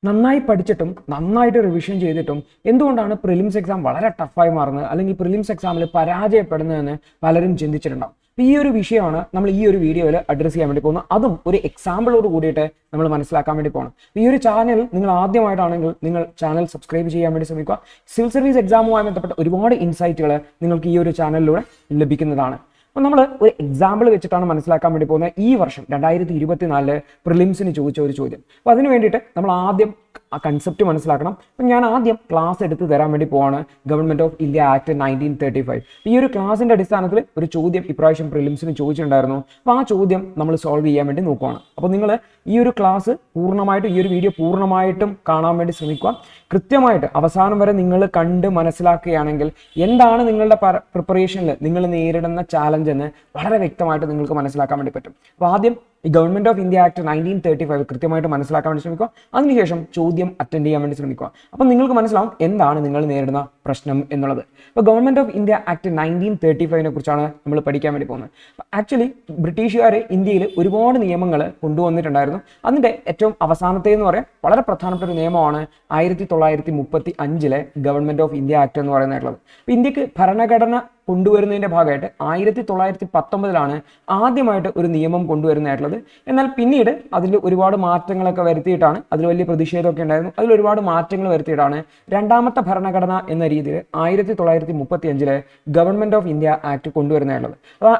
നന്നായി പഠിച്ചിട്ടും നന്നായിട്ട് റിവിഷൻ ചെയ്തിട്ടും എന്തുകൊണ്ടാണ് പ്രിലിംസ് എക്സാം വളരെ ടഫായി മാറുന്നത് അല്ലെങ്കിൽ പ്രിലിംസ് എക്സാമിൽ പരാജയപ്പെടുന്നതെന്ന് പലരും ചിന്തിച്ചിട്ടുണ്ടാവും. ഈ ഒരു വിഷയമാണ് നമ്മൾ ഈ ഒരു വീഡിയോയിൽ അഡ്രസ്സ് ചെയ്യാൻ വേണ്ടി പോകുന്നത്. അതും ഒരു എക്സാമ്പിളോട് കൂടിയിട്ട് നമ്മൾ മനസ്സിലാക്കാൻ വേണ്ടി പോകണം. ഈ ഒരു ചാനൽ നിങ്ങൾ ആദ്യമായിട്ടാണെങ്കിൽ നിങ്ങൾ ചാനൽ സബ്സ്ക്രൈബ് ചെയ്യാൻ വേണ്ടി ശ്രമിക്കുക. സിവിൽ സർവീസ് എക്സാമുമായി ബന്ധപ്പെട്ട ഒരുപാട് ഇൻസൈറ്റുകൾ നിങ്ങൾക്ക് ഈ ഒരു ചാനലിലൂടെ ലഭിക്കുന്നതാണ്. അപ്പോൾ നമ്മൾ ഒരു എക്സാമ്പിൾ വെച്ചിട്ടാണ് മനസ്സിലാക്കാൻ വേണ്ടി പോകുന്നത്. ഈ വർഷം 2024 പ്രിലിംസിന് ചോദിച്ച ഒരു ചോദ്യം. അപ്പോൾ അതിന് വേണ്ടിയിട്ട് നമ്മൾ ആദ്യം ആ കൺസെപ്റ്റ് മനസ്സിലാക്കണം. അപ്പം ഞാൻ ആദ്യം ക്ലാസ് എടുത്ത് തരാൻ വേണ്ടി പോവാണ്. Government of India act 1935. ഈ ഒരു ക്ലാസിന്റെ അടിസ്ഥാനത്തിൽ ഒരു ചോദ്യം ഇപ്രാവശ്യം പ്രിലിംസിന് ചോദിച്ചിട്ടുണ്ടായിരുന്നു. അപ്പോൾ ആ ചോദ്യം നമ്മൾ സോൾവ് ചെയ്യാൻ വേണ്ടി നോക്കുവാണ്. അപ്പോൾ നിങ്ങൾ ഈ ഒരു ക്ലാസ് പൂർണ്ണമായിട്ടും ഈ ഒരു വീഡിയോ പൂർണ്ണമായിട്ടും കാണാൻ വേണ്ടി ശ്രമിക്കുക. കൃത്യമായിട്ട് അവസാനം വരെ നിങ്ങൾ കണ്ട് മനസ്സിലാക്കുകയാണെങ്കിൽ എന്താണ് നിങ്ങളുടെ പ്രിപ്പറേഷനിൽ നിങ്ങൾ നേരിടുന്ന ചാലഞ്ച് എന്ന് വളരെ വ്യക്തമായിട്ട് നിങ്ങൾക്ക് മനസ്സിലാക്കാൻ വേണ്ടി പറ്റും. അപ്പോൾ ആദ്യം ഈ ഗവൺമെന്റ് ഓഫ് ഇന്ത്യ ആക്ട് 1935 കൃത്യമായിട്ട് മനസ്സിലാക്കാൻ വേണ്ടി ശ്രമിക്കുക. അതിനുശേഷം ചോദ്യം അറ്റൻഡ് ചെയ്യാൻ വേണ്ടി ശ്രമിക്കുക. അപ്പം നിങ്ങൾക്ക് മനസ്സിലാവും എന്താണ് നിങ്ങൾ നേരിടുന്ന പ്രശ്നം എന്നുള്ളത്. അപ്പോൾ ഗവൺമെന്റ് ഓഫ് ഇന്ത്യ ആക്ട് 1935 കുറിച്ചാണ് നമ്മൾ പഠിക്കാൻ വേണ്ടി പോകുന്നത്. ആക്ച്വലി ബ്രിട്ടീഷുകാർ ഇന്ത്യയിൽ ഒരുപാട് നിയമങ്ങൾ കൊണ്ടുവന്നിട്ടുണ്ടായിരുന്നു. അതിൻ്റെ ഏറ്റവും അവസാനത്തെ എന്ന് പറയാൻ വളരെ പ്രധാനപ്പെട്ട ഒരു നിയമമാണ് 1935 ഗവൺമെന്റ് ഓഫ് ഇന്ത്യ ആക്ട് എന്ന് പറയുന്നതായിട്ടുള്ളത്. അപ്പോൾ ഇന്ത്യക്ക് ഭരണഘടന കൊണ്ടുവരുന്നതിൻ്റെ ഭാഗമായിട്ട് 1919 ആദ്യമായിട്ട് ഒരു നിയമം കൊണ്ടുവരുന്നതായിട്ടുള്ളത്. എന്നാൽ പിന്നീട് അതിൽ ഒരുപാട് മാറ്റങ്ങളൊക്കെ വരുത്തിയിട്ടാണ്, അതിൽ വലിയ പ്രതിഷേധമൊക്കെ ഉണ്ടായിരുന്നു, അതിൽ ഒരുപാട് മാറ്റങ്ങൾ വരുത്തിയിട്ടാണ് രണ്ടാമത്തെ ഭരണഘടന എന്ന രീതിയിൽ 1935 ഗവൺമെന്റ് ഓഫ് ഇന്ത്യ ആക്ട് കൊണ്ടുവരുന്നതായിട്ടുള്ളത്.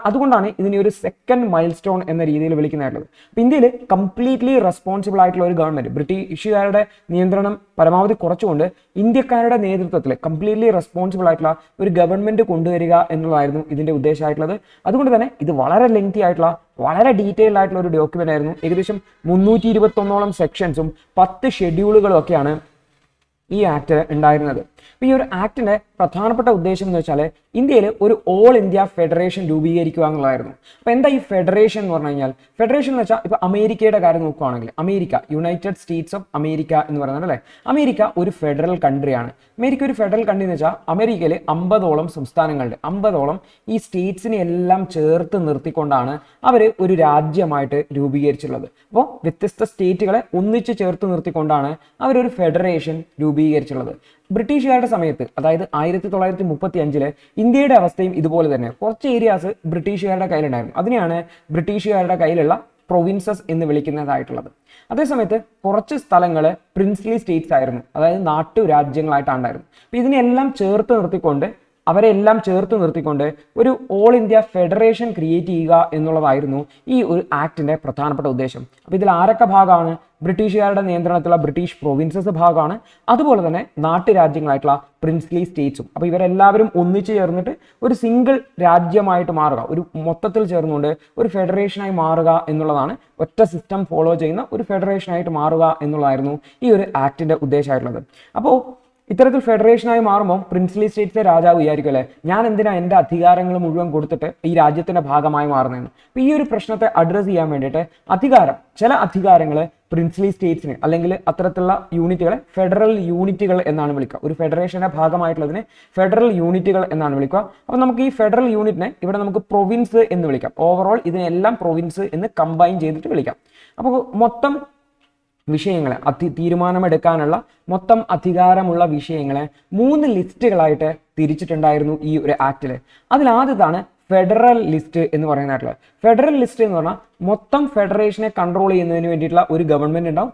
അതുകൊണ്ടാണ് ഇതിനെ ഒരു സെക്കൻഡ് മൈൽ സ്റ്റോൺ എന്ന രീതിയിൽ വിളിക്കുന്നതായിട്ടുള്ളത്. അപ്പോൾ ഇന്ത്യയിൽ കംപ്ലീറ്റ്ലി റെസ്പോൺസിബിൾ ആയിട്ടുള്ള ഒരു ഗവൺമെന്റ്, ബ്രിട്ടീഷുകാരുടെ നിയന്ത്രണം പരമാവധി കുറച്ചുകൊണ്ട് ഇന്ത്യക്കാരുടെ നേതൃത്വത്തിൽ കംപ്ലീറ്റ്ലി റെസ്പോൺസിബിൾ ആയിട്ടുള്ള ഒരു ഗവൺമെന്റ് കൊണ്ടുവരിക എന്നുള്ളതായിരുന്നു ഇതിന്റെ ഉദ്ദേശമായിട്ടുള്ളത്. അതുകൊണ്ട് തന്നെ ഇത് വളരെ ലെങ്തി ആയിട്ടുള്ള വളരെ ഡീറ്റെയിൽഡ് ആയിട്ടുള്ള ഒരു ഡോക്യുമെന്റ് ആയിരുന്നു. ഏകദേശം 321 സെക്ഷൻസും 10 ഷെഡ്യൂളുകളും ഒക്കെയാണ് ഈ ആക്ട് ഉണ്ടായിരുന്നത്. അപ്പോൾ ഈ ഒരു ആക്ടിന്റെ പ്രധാനപ്പെട്ട ഉദ്ദേശം എന്ന് വെച്ചാൽ ഇന്ത്യയിൽ ഒരു ഓൾ ഇന്ത്യ ഫെഡറേഷൻ രൂപീകരിക്കുക എന്നുള്ളതായിരുന്നു. അപ്പോൾ എന്താ ഈ ഫെഡറേഷൻ എന്ന് പറഞ്ഞു കഴിഞ്ഞാൽ, ഫെഡറേഷൻ എന്ന് വെച്ചാൽ ഇപ്പോൾ അമേരിക്കയുടെ കാര്യം നോക്കുകയാണെങ്കിൽ America, United States of America എന്ന് പറയുന്നത് അല്ലേ, അമേരിക്ക ഒരു ഫെഡറൽ കൺട്രിയാണ്. അമേരിക്ക ഒരു ഫെഡറൽ കൺട്രി എന്ന് വെച്ചാൽ അമേരിക്കയിൽ 50ഓളം സംസ്ഥാനങ്ങളുണ്ട്. 50ഓളം ഈ സ്റ്റേറ്റ്സിനെ എല്ലാം ചേർത്ത് നിർത്തിക്കൊണ്ടാണ് അവർ ഒരു രാജ്യമായിട്ട് രൂപീകരിച്ചിട്ടുള്ളത്. അപ്പോൾ വ്യത്യസ്ത സ്റ്റേറ്റുകളെ ഒന്നിച്ച് ചേർത്ത് നിർത്തിക്കൊണ്ടാണ് അവരൊരു ഫെഡറേഷൻ രൂപീകരിച്ചിട്ടുള്ളത്. ബ്രിട്ടീഷുകാരുടെ സമയത്ത്, അതായത് 1935 ഇന്ത്യയുടെ അവസ്ഥയും ഇതുപോലെ തന്നെ കുറച്ച് ഏരിയാസ് ബ്രിട്ടീഷുകാരുടെ കയ്യിലുണ്ടായിരുന്നു. അതിനെയാണ് ബ്രിട്ടീഷുകാരുടെ കയ്യിലുള്ള പ്രൊവിൻസസ് എന്ന് വിളിക്കുന്നതായിട്ടുള്ളത്. അതേസമയത്ത് കുറച്ച് സ്ഥലങ്ങൾ പ്രിൻസ്ലി സ്റ്റേറ്റ്സ് ആയിരുന്നു, അതായത് നാട്ടുരാജ്യങ്ങളായിട്ടുണ്ടായിരുന്നു. അപ്പോൾ ഇതിനെല്ലാം ചേർത്ത് നിർത്തിക്കൊണ്ട് അവരെല്ലാം ചേർത്ത് നിർത്തിക്കൊണ്ട് ഒരു ഓൾ ഇന്ത്യ ഫെഡറേഷൻ ക്രിയേറ്റ് ചെയ്യുക എന്നുള്ളതായിരുന്നു ഈ ഒരു ആക്ടിന്റെ പ്രധാനപ്പെട്ട ഉദ്ദേശം. അപ്പോൾ ഇതിൽ ആരൊക്കെ ഭാഗമാണ്? ബ്രിട്ടീഷുകാരുടെ നിയന്ത്രണത്തിലുള്ള ബ്രിട്ടീഷ് പ്രൊവിൻസസ് ഭാഗമാണ്, അതുപോലെ തന്നെ നാട്ടുരാജ്യങ്ങളായിട്ടുള്ള പ്രിൻസ്ലി സ്റ്റേറ്റ്സും. അപ്പോൾ ഇവരെല്ലാവരും ഒന്നിച്ചു ചേർന്നിട്ട് ഒരു സിംഗിൾ രാജ്യമായിട്ട് മാറുക, ഒരു മൊത്തത്തിൽ ചേർന്നുകൊണ്ട് ഒരു ഫെഡറേഷനായി മാറുക എന്നുള്ളതാണ്, ഒറ്റ സിസ്റ്റം ഫോളോ ചെയ്യുന്ന ഒരു ഫെഡറേഷനായിട്ട് മാറുക എന്നുള്ളതായിരുന്നു ഈ ഒരു ആക്ടിന്റെ ഉദ്ദേശമായിട്ടുള്ളത്. അപ്പോൾ ഇത്തരത്തിൽ ഫെഡറേഷനായി മാറുമ്പോൾ പ്രിൻസ്ലി സ്റ്റേറ്റ്സിലെ രാജാവ് വിചാരിക്കും അല്ലേ, ഞാൻ എന്തിനാ എൻ്റെ അധികാരങ്ങൾ മുഴുവൻ കൊടുത്തിട്ട് ഈ രാജ്യത്തിന്റെ ഭാഗമായി മാറുന്നതെന്ന്. അപ്പോൾ ഈ ഒരു പ്രശ്നത്തെ അഡ്രസ്സ് ചെയ്യാൻ വേണ്ടിയിട്ട് ചില അധികാരങ്ങൾ പ്രിൻസ്ലി സ്റ്റേറ്റ്സിന് അല്ലെങ്കിൽ അത്തരത്തിലുള്ള യൂണിറ്റുകളെ ഫെഡറൽ യൂണിറ്റുകൾ എന്നാണ് വിളിക്കുക. ഒരു ഫെഡറേഷന്റെ ഭാഗമായിട്ടുള്ളതിനെ ഫെഡറൽ യൂണിറ്റുകൾ എന്നാണ് വിളിക്കുക. അപ്പോൾ നമുക്ക് ഈ ഫെഡറൽ യൂണിറ്റിനെ ഇവിടെ നമുക്ക് പ്രൊവിൻസ് എന്ന് വിളിക്കാം. ഓവറോൾ ഇതിനെല്ലാം പ്രൊവിൻസ് എന്ന് കമ്പൈൻ ചെയ്തിട്ട് വിളിക്കാം. അപ്പോൾ മൊത്തം വിഷയങ്ങളെ തീരുമാനമെടുക്കാനുള്ള മൊത്തം അധികാരമുള്ള വിഷയങ്ങളെ 3 ലിസ്റ്റുകളായിട്ട് തിരിച്ചിട്ടുണ്ടായിരുന്നു ഈ ഒരു ആക്ടിൽ. അതിലാദ്യത്താണ് ഫെഡറൽ ലിസ്റ്റ് എന്ന് പറയുന്നതായിട്ടുള്ളത്. ഫെഡറൽ ലിസ്റ്റ് എന്ന് പറഞ്ഞാൽ മൊത്തം ഫെഡറേഷനെ കൺട്രോൾ ചെയ്യുന്നതിന് വേണ്ടിയിട്ടുള്ള ഒരു ഗവൺമെന്റ് ഉണ്ടാവും.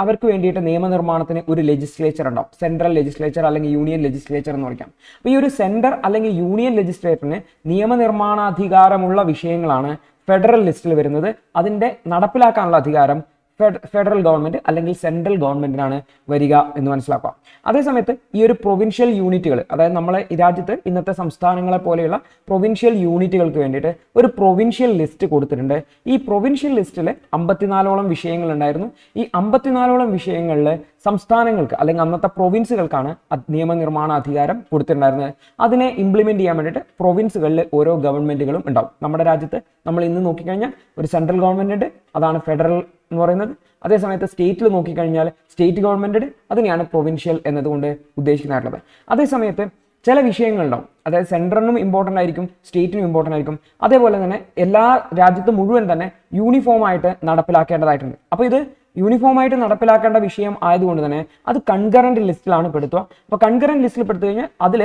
അവർക്ക് വേണ്ടിയിട്ട് നിയമനിർമ്മാണത്തിന് ഒരു ലെജിസ്ലേച്ചർ ഉണ്ടാവും, സെൻട്രൽ ലെജിസ്ലേച്ചർ അല്ലെങ്കിൽ യൂണിയൻ ലെജിസ്ലേച്ചർ എന്ന് വിളിക്കാം. അപ്പോൾ ഈ ഒരു സെൻട്രൽ അല്ലെങ്കിൽ യൂണിയൻ ലെജിസ്ലേച്ചറിന് നിയമനിർമ്മാണാധികാരമുള്ള വിഷയങ്ങളാണ് ഫെഡറൽ ലിസ്റ്റിൽ വരുന്നത്. അതിൻ്റെ നടപ്പിലാക്കാനുള്ള അധികാരം ഫെഡറൽ ഗവൺമെന്റ് അല്ലെങ്കിൽ സെൻട്രൽ ഗവൺമെന്റിനാണ് വരിക എന്ന് മനസ്സിലാക്കുക. അതേസമയത്ത് ഈ ഒരു പ്രൊവിൻഷ്യൽ യൂണിറ്റുകൾ, അതായത് നമ്മളെ ഈ രാജ്യത്ത് ഇന്നത്തെ സംസ്ഥാനങ്ങളെ പോലെയുള്ള പ്രൊവിൻഷ്യൽ യൂണിറ്റുകൾക്ക് വേണ്ടിയിട്ട് ഒരു പ്രൊവിൻഷ്യൽ ലിസ്റ്റ് കൊടുത്തിട്ടുണ്ട്. ഈ പ്രൊവിൻഷ്യൽ ലിസ്റ്റിൽ 54ഓളം വിഷയങ്ങൾ ഉണ്ടായിരുന്നു. ഈ 54ഓളം വിഷയങ്ങളിൽ സംസ്ഥാനങ്ങൾക്ക് അല്ലെങ്കിൽ അന്നത്തെ പ്രൊവിൻസുകൾക്കാണ് നിയമനിർമ്മാണ അധികാരം കൊടുത്തിട്ടുണ്ടായിരുന്നത്. അതിനെ ഇംപ്ലിമെന്റ് ചെയ്യാൻ വേണ്ടിയിട്ട് പ്രൊവിൻസുകളിൽ ഓരോ ഗവൺമെന്റുകളും ഉണ്ടാവും. നമ്മുടെ രാജ്യത്ത് നമ്മൾ ഇന്ന് നോക്കിക്കഴിഞ്ഞാൽ ഒരു സെൻട്രൽ ഗവൺമെന്റ് ഉണ്ട്, അതാണ് ഫെഡറൽ എന്ന് പറയുന്നത്. അതേസമയത്ത് സ്റ്റേറ്റിൽ നോക്കിക്കഴിഞ്ഞാൽ സ്റ്റേറ്റ് ഗവൺമെന്റ്, അതിനെയാണ് പ്രൊവിൻഷ്യൽ എന്നതുകൊണ്ട് ഉദ്ദേശിക്കുന്നതായിട്ടുള്ളത്. അതേസമയത്ത് ചില വിഷയങ്ങളുണ്ടാവും, അതായത് സെൻട്രലിനും ഇമ്പോർട്ടൻ്റ് ആയിരിക്കും, സ്റ്റേറ്റിനും ഇമ്പോർട്ടൻ്റ് ആയിരിക്കും. അതേപോലെ തന്നെ എല്ലാ രാജ്യത്തും മുഴുവൻ തന്നെ യൂണിഫോം ആയിട്ട് നടപ്പിലാക്കേണ്ടതായിട്ടുണ്ട്. അപ്പോൾ ഇത് യൂണിഫോം ആയിട്ട് നടപ്പിലാക്കേണ്ട വിഷയം ആയതുകൊണ്ട് തന്നെ അത് കൺകറന്റ് ലിസ്റ്റിലാണ് പെടുത്തുക. അപ്പോൾ കൺകറന്റ് ലിസ്റ്റിൽ പെടുത്തു കഴിഞ്ഞാൽ അതിൽ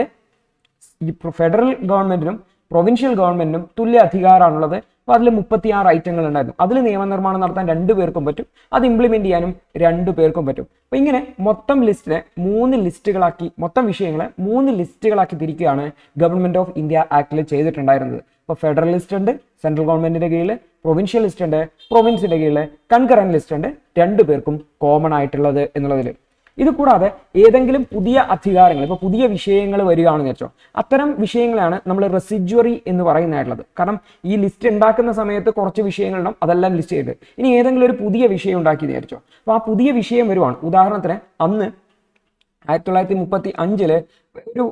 ഈ ഫെഡറൽ ഗവൺമെന്റിനും പ്രൊവിൻഷ്യൽ ഗവൺമെന്റിനും തുല്യ അധികാരമാണുള്ളത്. അപ്പോൾ അതിൽ 36 ഐറ്റങ്ങൾ ഉണ്ടായിരുന്നു. അതിൽ നിയമനിർമ്മാണം നടത്താൻ 2 പേർക്കും പറ്റും, അത് ഇംപ്ലിമെന്റ് ചെയ്യാനും 2 പേർക്കും പറ്റും. അപ്പോൾ ഇങ്ങനെ മൊത്തം ലിസ്റ്റിനെ 3 ലിസ്റ്റുകളാക്കി, മൊത്തം വിഷയങ്ങളെ 3 ലിസ്റ്റുകളാക്കി തിരിക്കുകയാണ് ഗവൺമെന്റ് ഓഫ് ഇന്ത്യ ആക്ടിൽ ചെയ്തിട്ടുണ്ടായിരുന്നത്. ഇപ്പോൾ ഫെഡറൽ ലിസ്റ്റ് ഉണ്ട്, സെൻട്രൽ ഗവൺമെന്റിന്റെ കീഴിൽ, പ്രൊവിൻഷ്യൽ ലിസ്റ്റ് ഉണ്ട്, പ്രൊവിൻസിന്റെ കീഴിൽ, കൺകറന്റ് ലിസ്റ്റ് ഉണ്ട്, 2 പേർക്കും കോമൺ ആയിട്ടുള്ളത് എന്നുള്ളതിൽ. ഇത് കൂടാതെ ഏതെങ്കിലും പുതിയ അധികാരങ്ങൾ, ഇപ്പോൾ പുതിയ വിഷയങ്ങൾ വരികയാണെന്ന് വെച്ചോ, അത്തരം വിഷയങ്ങളാണ് നമ്മൾ റെസിജ്വറി എന്ന് പറയുന്നതായിട്ടുള്ളത്. കാരണം ഈ ലിസ്റ്റ് ഉണ്ടാക്കുന്ന സമയത്ത് കുറച്ച് വിഷയങ്ങളുണ്ടാവും, അതെല്ലാം ലിസ്റ്റ് ചെയ്ത് ഇനി ഏതെങ്കിലും ഒരു പുതിയ വിഷയം ഉണ്ടാക്കി വിചാരിച്ചോ. അപ്പോൾ ആ പുതിയ വിഷയം വരുവാണ്. ഉദാഹരണത്തിന് അന്ന് 1935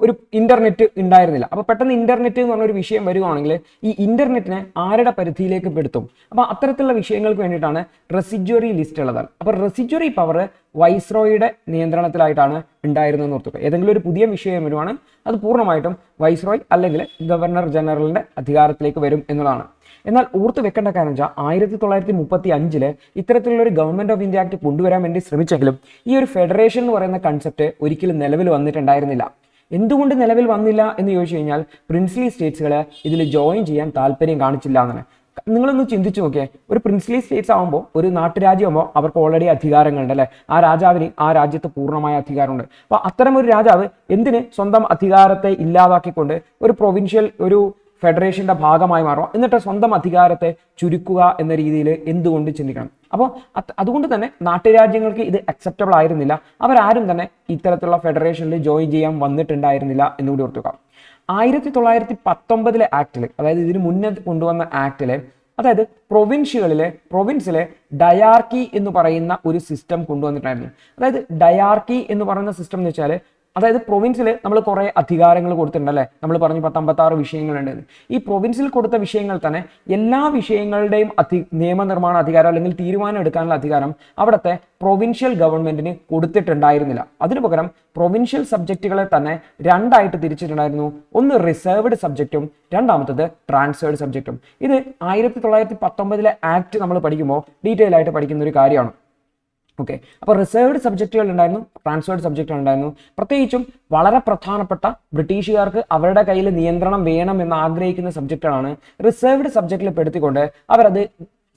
ഒരു ഇന്റർനെറ്റ് ഉണ്ടായിരുന്നില്ല. അപ്പോൾ പെട്ടെന്ന് ഇന്റർനെറ്റ് എന്ന് പറഞ്ഞൊരു വിഷയം വരുവാണെങ്കിൽ ഈ ഇന്റർനെറ്റിനെ ആരുടെ പരിധിയിലേക്ക് പെടുത്തും? അപ്പോൾ അത്തരത്തിലുള്ള വിഷയങ്ങൾക്ക് വേണ്ടിയിട്ടാണ് റെസിജ്വറി ലിസ്റ്റ് ഉള്ളത്. അപ്പോൾ റെസിജ്വറി പവർ വൈസ്രോയുടെ നിയന്ത്രണത്തിലായിട്ടാണ് ഉണ്ടായിരുന്നതെന്ന് ഓർത്തുക. ഏതെങ്കിലും ഒരു പുതിയ വിഷയം വരുവാണ്, അത് പൂർണ്ണമായിട്ടും വൈസ്രോയ് അല്ലെങ്കിൽ ഗവർണർ ജനറലിന്റെ അധികാരത്തിലേക്ക് വരും എന്നുള്ളതാണ്. എന്നാൽ ഓർത്ത് വെക്കേണ്ട കാര്യം വെച്ചാൽ 1935 ഇത്തരത്തിലുള്ള ഒരു ഗവൺമെന്റ് ഓഫ് ഇന്ത്യ ആക്ട് കൊണ്ടുവരാൻ വേണ്ടി ശ്രമിച്ചെങ്കിലും ഈ ഒരു ഫെഡറേഷൻ എന്ന് പറയുന്ന കൺസെപ്റ്റ് ഒരിക്കലും നിലവിൽ വന്നിട്ടുണ്ടായിരുന്നില്ല. എന്തുകൊണ്ട് നിലവിൽ വന്നില്ല എന്ന് ചോദിച്ചു കഴിഞ്ഞാൽ പ്രിൻസ്ലി സ്റ്റേറ്റ്സുകൾ ഇതിൽ ജോയിൻ ചെയ്യാൻ താല്പര്യം കാണിച്ചില്ല എന്നാണ്. നിങ്ങളൊന്ന് ചിന്തിച്ചു നോക്കിയേ, ഒരു പ്രിൻസ്ലി സ്റ്റേറ്റ്സ് ആകുമ്പോൾ, ഒരു നാട്ടുരാജ്യമാകുമ്പോൾ അവർക്ക് ഓൾറെഡി അധികാരങ്ങളുണ്ട് അല്ലേ? ആ രാജാവിന് ആ രാജ്യത്ത് പൂർണ്ണമായ അധികാരമുണ്ട്. അപ്പോൾ അത്തരം ഒരു രാജാവ് എന്തിന് സ്വന്തം അധികാരത്തെ ഇല്ലാതാക്കിക്കൊണ്ട് ഒരു പ്രൊവിൻഷ്യൽ ഒരു ഫെഡറേഷന്റെ ഭാഗമായി മാറുക, എന്നിട്ട് സ്വന്തം അധികാരത്തെ ചുരുക്കുക എന്ന രീതിയിൽ എന്തുകൊണ്ട് ചിന്തിക്കണം? അപ്പോൾ അതുകൊണ്ട് തന്നെ നാട്ടുരാജ്യങ്ങൾക്ക് ഇത് അക്സെപ്റ്റബിൾ ആയിരുന്നില്ല. അവരാരും തന്നെ ഇത്തരത്തിലുള്ള ഫെഡറേഷനിൽ ജോയിൻ ചെയ്യാൻ വന്നിട്ടുണ്ടായിരുന്നില്ല എന്നുകൂടി ഓർത്തുക. 1919 ആക്ടിൽ, അതായത് ഇതിന് മുന്നേ കൊണ്ടുവന്ന ആക്ടിലെ, അതായത് പ്രൊവിൻസിലെ ഡയാർക്കി എന്ന് പറയുന്ന ഒരു സിസ്റ്റം കൊണ്ടുവന്നിട്ടായിരുന്നു. അതായത് ഡയാർക്കി എന്ന് പറയുന്ന സിസ്റ്റം എന്ന് വെച്ചാൽ, അതായത് പ്രൊവിൻസിൽ നമ്മൾ കുറേ അധികാരങ്ങൾ കൊടുത്തിട്ടുണ്ട് അല്ലേ? നമ്മൾ പറഞ്ഞു 56 വിഷയങ്ങളുണ്ട്. ഈ പ്രൊവിൻസിൽ കൊടുത്ത വിഷയങ്ങൾ തന്നെ എല്ലാ വിഷയങ്ങളുടെയും നിയമനിർമ്മാണ അധികാരം അല്ലെങ്കിൽ തീരുമാനം എടുക്കാനുള്ള അധികാരം അവിടുത്തെ പ്രൊവിൻഷ്യൽ ഗവൺമെന്റിന് കൊടുത്തിട്ടുണ്ടായിരുന്നില്ല. അതിനു പകരം പ്രൊവിൻഷ്യൽ സബ്ജക്റ്റുകളെ തന്നെ 2ആയിട്ട് തിരിച്ചിട്ടുണ്ടായിരുന്നു. ഒന്ന് റിസർവ്ഡ് സബ്ജക്റ്റും രണ്ടാമത്തത് ട്രാൻസ്ഫേർഡ് സബ്ജക്റ്റും. ഇത് 1919 ആക്ട് നമ്മൾ പഠിക്കുമ്പോൾ ഡീറ്റെയിൽ ആയിട്ട് പഠിക്കുന്ന ഒരു കാര്യമാണ്. ഓക്കെ, അപ്പോൾ റിസർവ്ഡ് സബ്ജക്റ്റുകൾ ഉണ്ടായിരുന്നു, ട്രാൻസ്ഫേർഡ് സബ്ജക്റ്റുകൾ ഉണ്ടായിരുന്നു. പ്രത്യേകിച്ചും വളരെ പ്രധാനപ്പെട്ട ബ്രിട്ടീഷുകാർക്ക് അവരുടെ കയ്യിൽ നിയന്ത്രണം വേണം എന്ന് ആഗ്രഹിക്കുന്ന സബ്ജക്റ്റുകളാണ് റിസർവ്ഡ് സബ്ജക്റ്റിൽ പെടുത്തിക്കൊണ്ട് അവരത്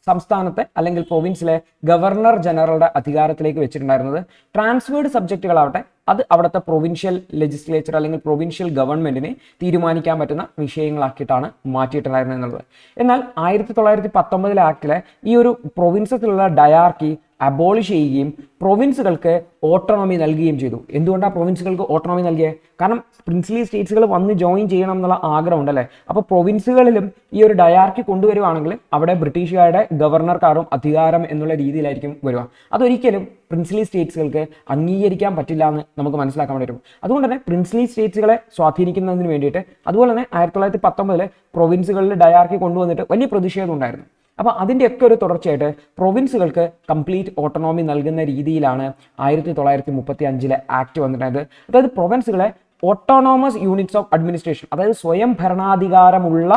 സംസ്ഥാനത്തെ അല്ലെങ്കിൽ പ്രൊവിൻസിലെ ഗവർണർ ജനറലുടെ അധികാരത്തിലേക്ക് വെച്ചിട്ടുണ്ടായിരുന്നത്. ട്രാൻസ്ഫേർഡ് സബ്ജക്റ്റുകളാവട്ടെ അത് അവിടുത്തെ പ്രൊവിൻഷ്യൽ ലെജിസ്ലേച്ചർ അല്ലെങ്കിൽ പ്രൊവിൻഷ്യൽ ഗവൺമെന്റിനെ തീരുമാനിക്കാൻ പറ്റുന്ന വിഷയങ്ങളാക്കിയിട്ടാണ് മാറ്റിയിട്ടുണ്ടായിരുന്നത് എന്നുള്ളത്. എന്നാൽ 1919 ആക്ടിലെ ഈ ഒരു പ്രൊവിൻസസിലുള്ള ഡയാർക്കി അബോളിഷ് ചെയ്യുകയും പ്രൊവിൻസുകൾക്ക് ഓട്ടോണമി നൽകുകയും ചെയ്തു. എന്തുകൊണ്ടാണ് പ്രൊവിൻസുകൾക്ക് ഓട്ടോണമി നൽകിയത്? കാരണം പ്രിൻസ്ലി സ്റ്റേറ്റ്സുകൾ വന്ന് ജോയിൻ ചെയ്യണം എന്നുള്ള ആഗ്രഹം ഉണ്ടല്ലേ? അപ്പോൾ പ്രൊവിൻസുകളിലും ഈ ഒരു ഡയാർക്കി കൊണ്ടുവരുവാണെങ്കിൽ അവിടെ ബ്രിട്ടീഷുകാരുടെ ഗവർണർക്കാരും അധികാരം എന്നുള്ള രീതിയിലായിരിക്കും വരിക. അതൊരിക്കലും പ്രിൻസ്ലി സ്റ്റേറ്റ്സുകൾക്ക് അംഗീകരിക്കാൻ പറ്റില്ല എന്ന് നമുക്ക് മനസ്സിലാക്കാൻ വേണ്ടി വരും. അതുകൊണ്ട് തന്നെ പ്രിൻസ്ലി സ്റ്റേറ്റ്സുകളെ സ്വാധീനിക്കുന്നതിന് വേണ്ടിയിട്ട്, അതുപോലെ തന്നെ 1919 പ്രൊവിൻസുകളിൽ ഡയാർക്കി കൊണ്ടുവന്നിട്ട് വലിയ പ്രതിഷേധം ഉണ്ടായിരുന്നു. അപ്പോൾ അതിൻ്റെയൊക്കെ ഒരു തുടർച്ചയായിട്ട് പ്രൊവിൻസുകൾക്ക് കംപ്ലീറ്റ് ഓട്ടോണോമി നൽകുന്ന രീതിയിലാണ് 1935 ആക്ട് വന്നിട്ടുണ്ടായത്. അതായത് പ്രൊവിൻസുകളെ ഓട്ടോണോമസ് യൂണിറ്റ്സ് ഓഫ് അഡ്മിനിസ്ട്രേഷൻ, അതായത് സ്വയം ഭരണാധികാരമുള്ള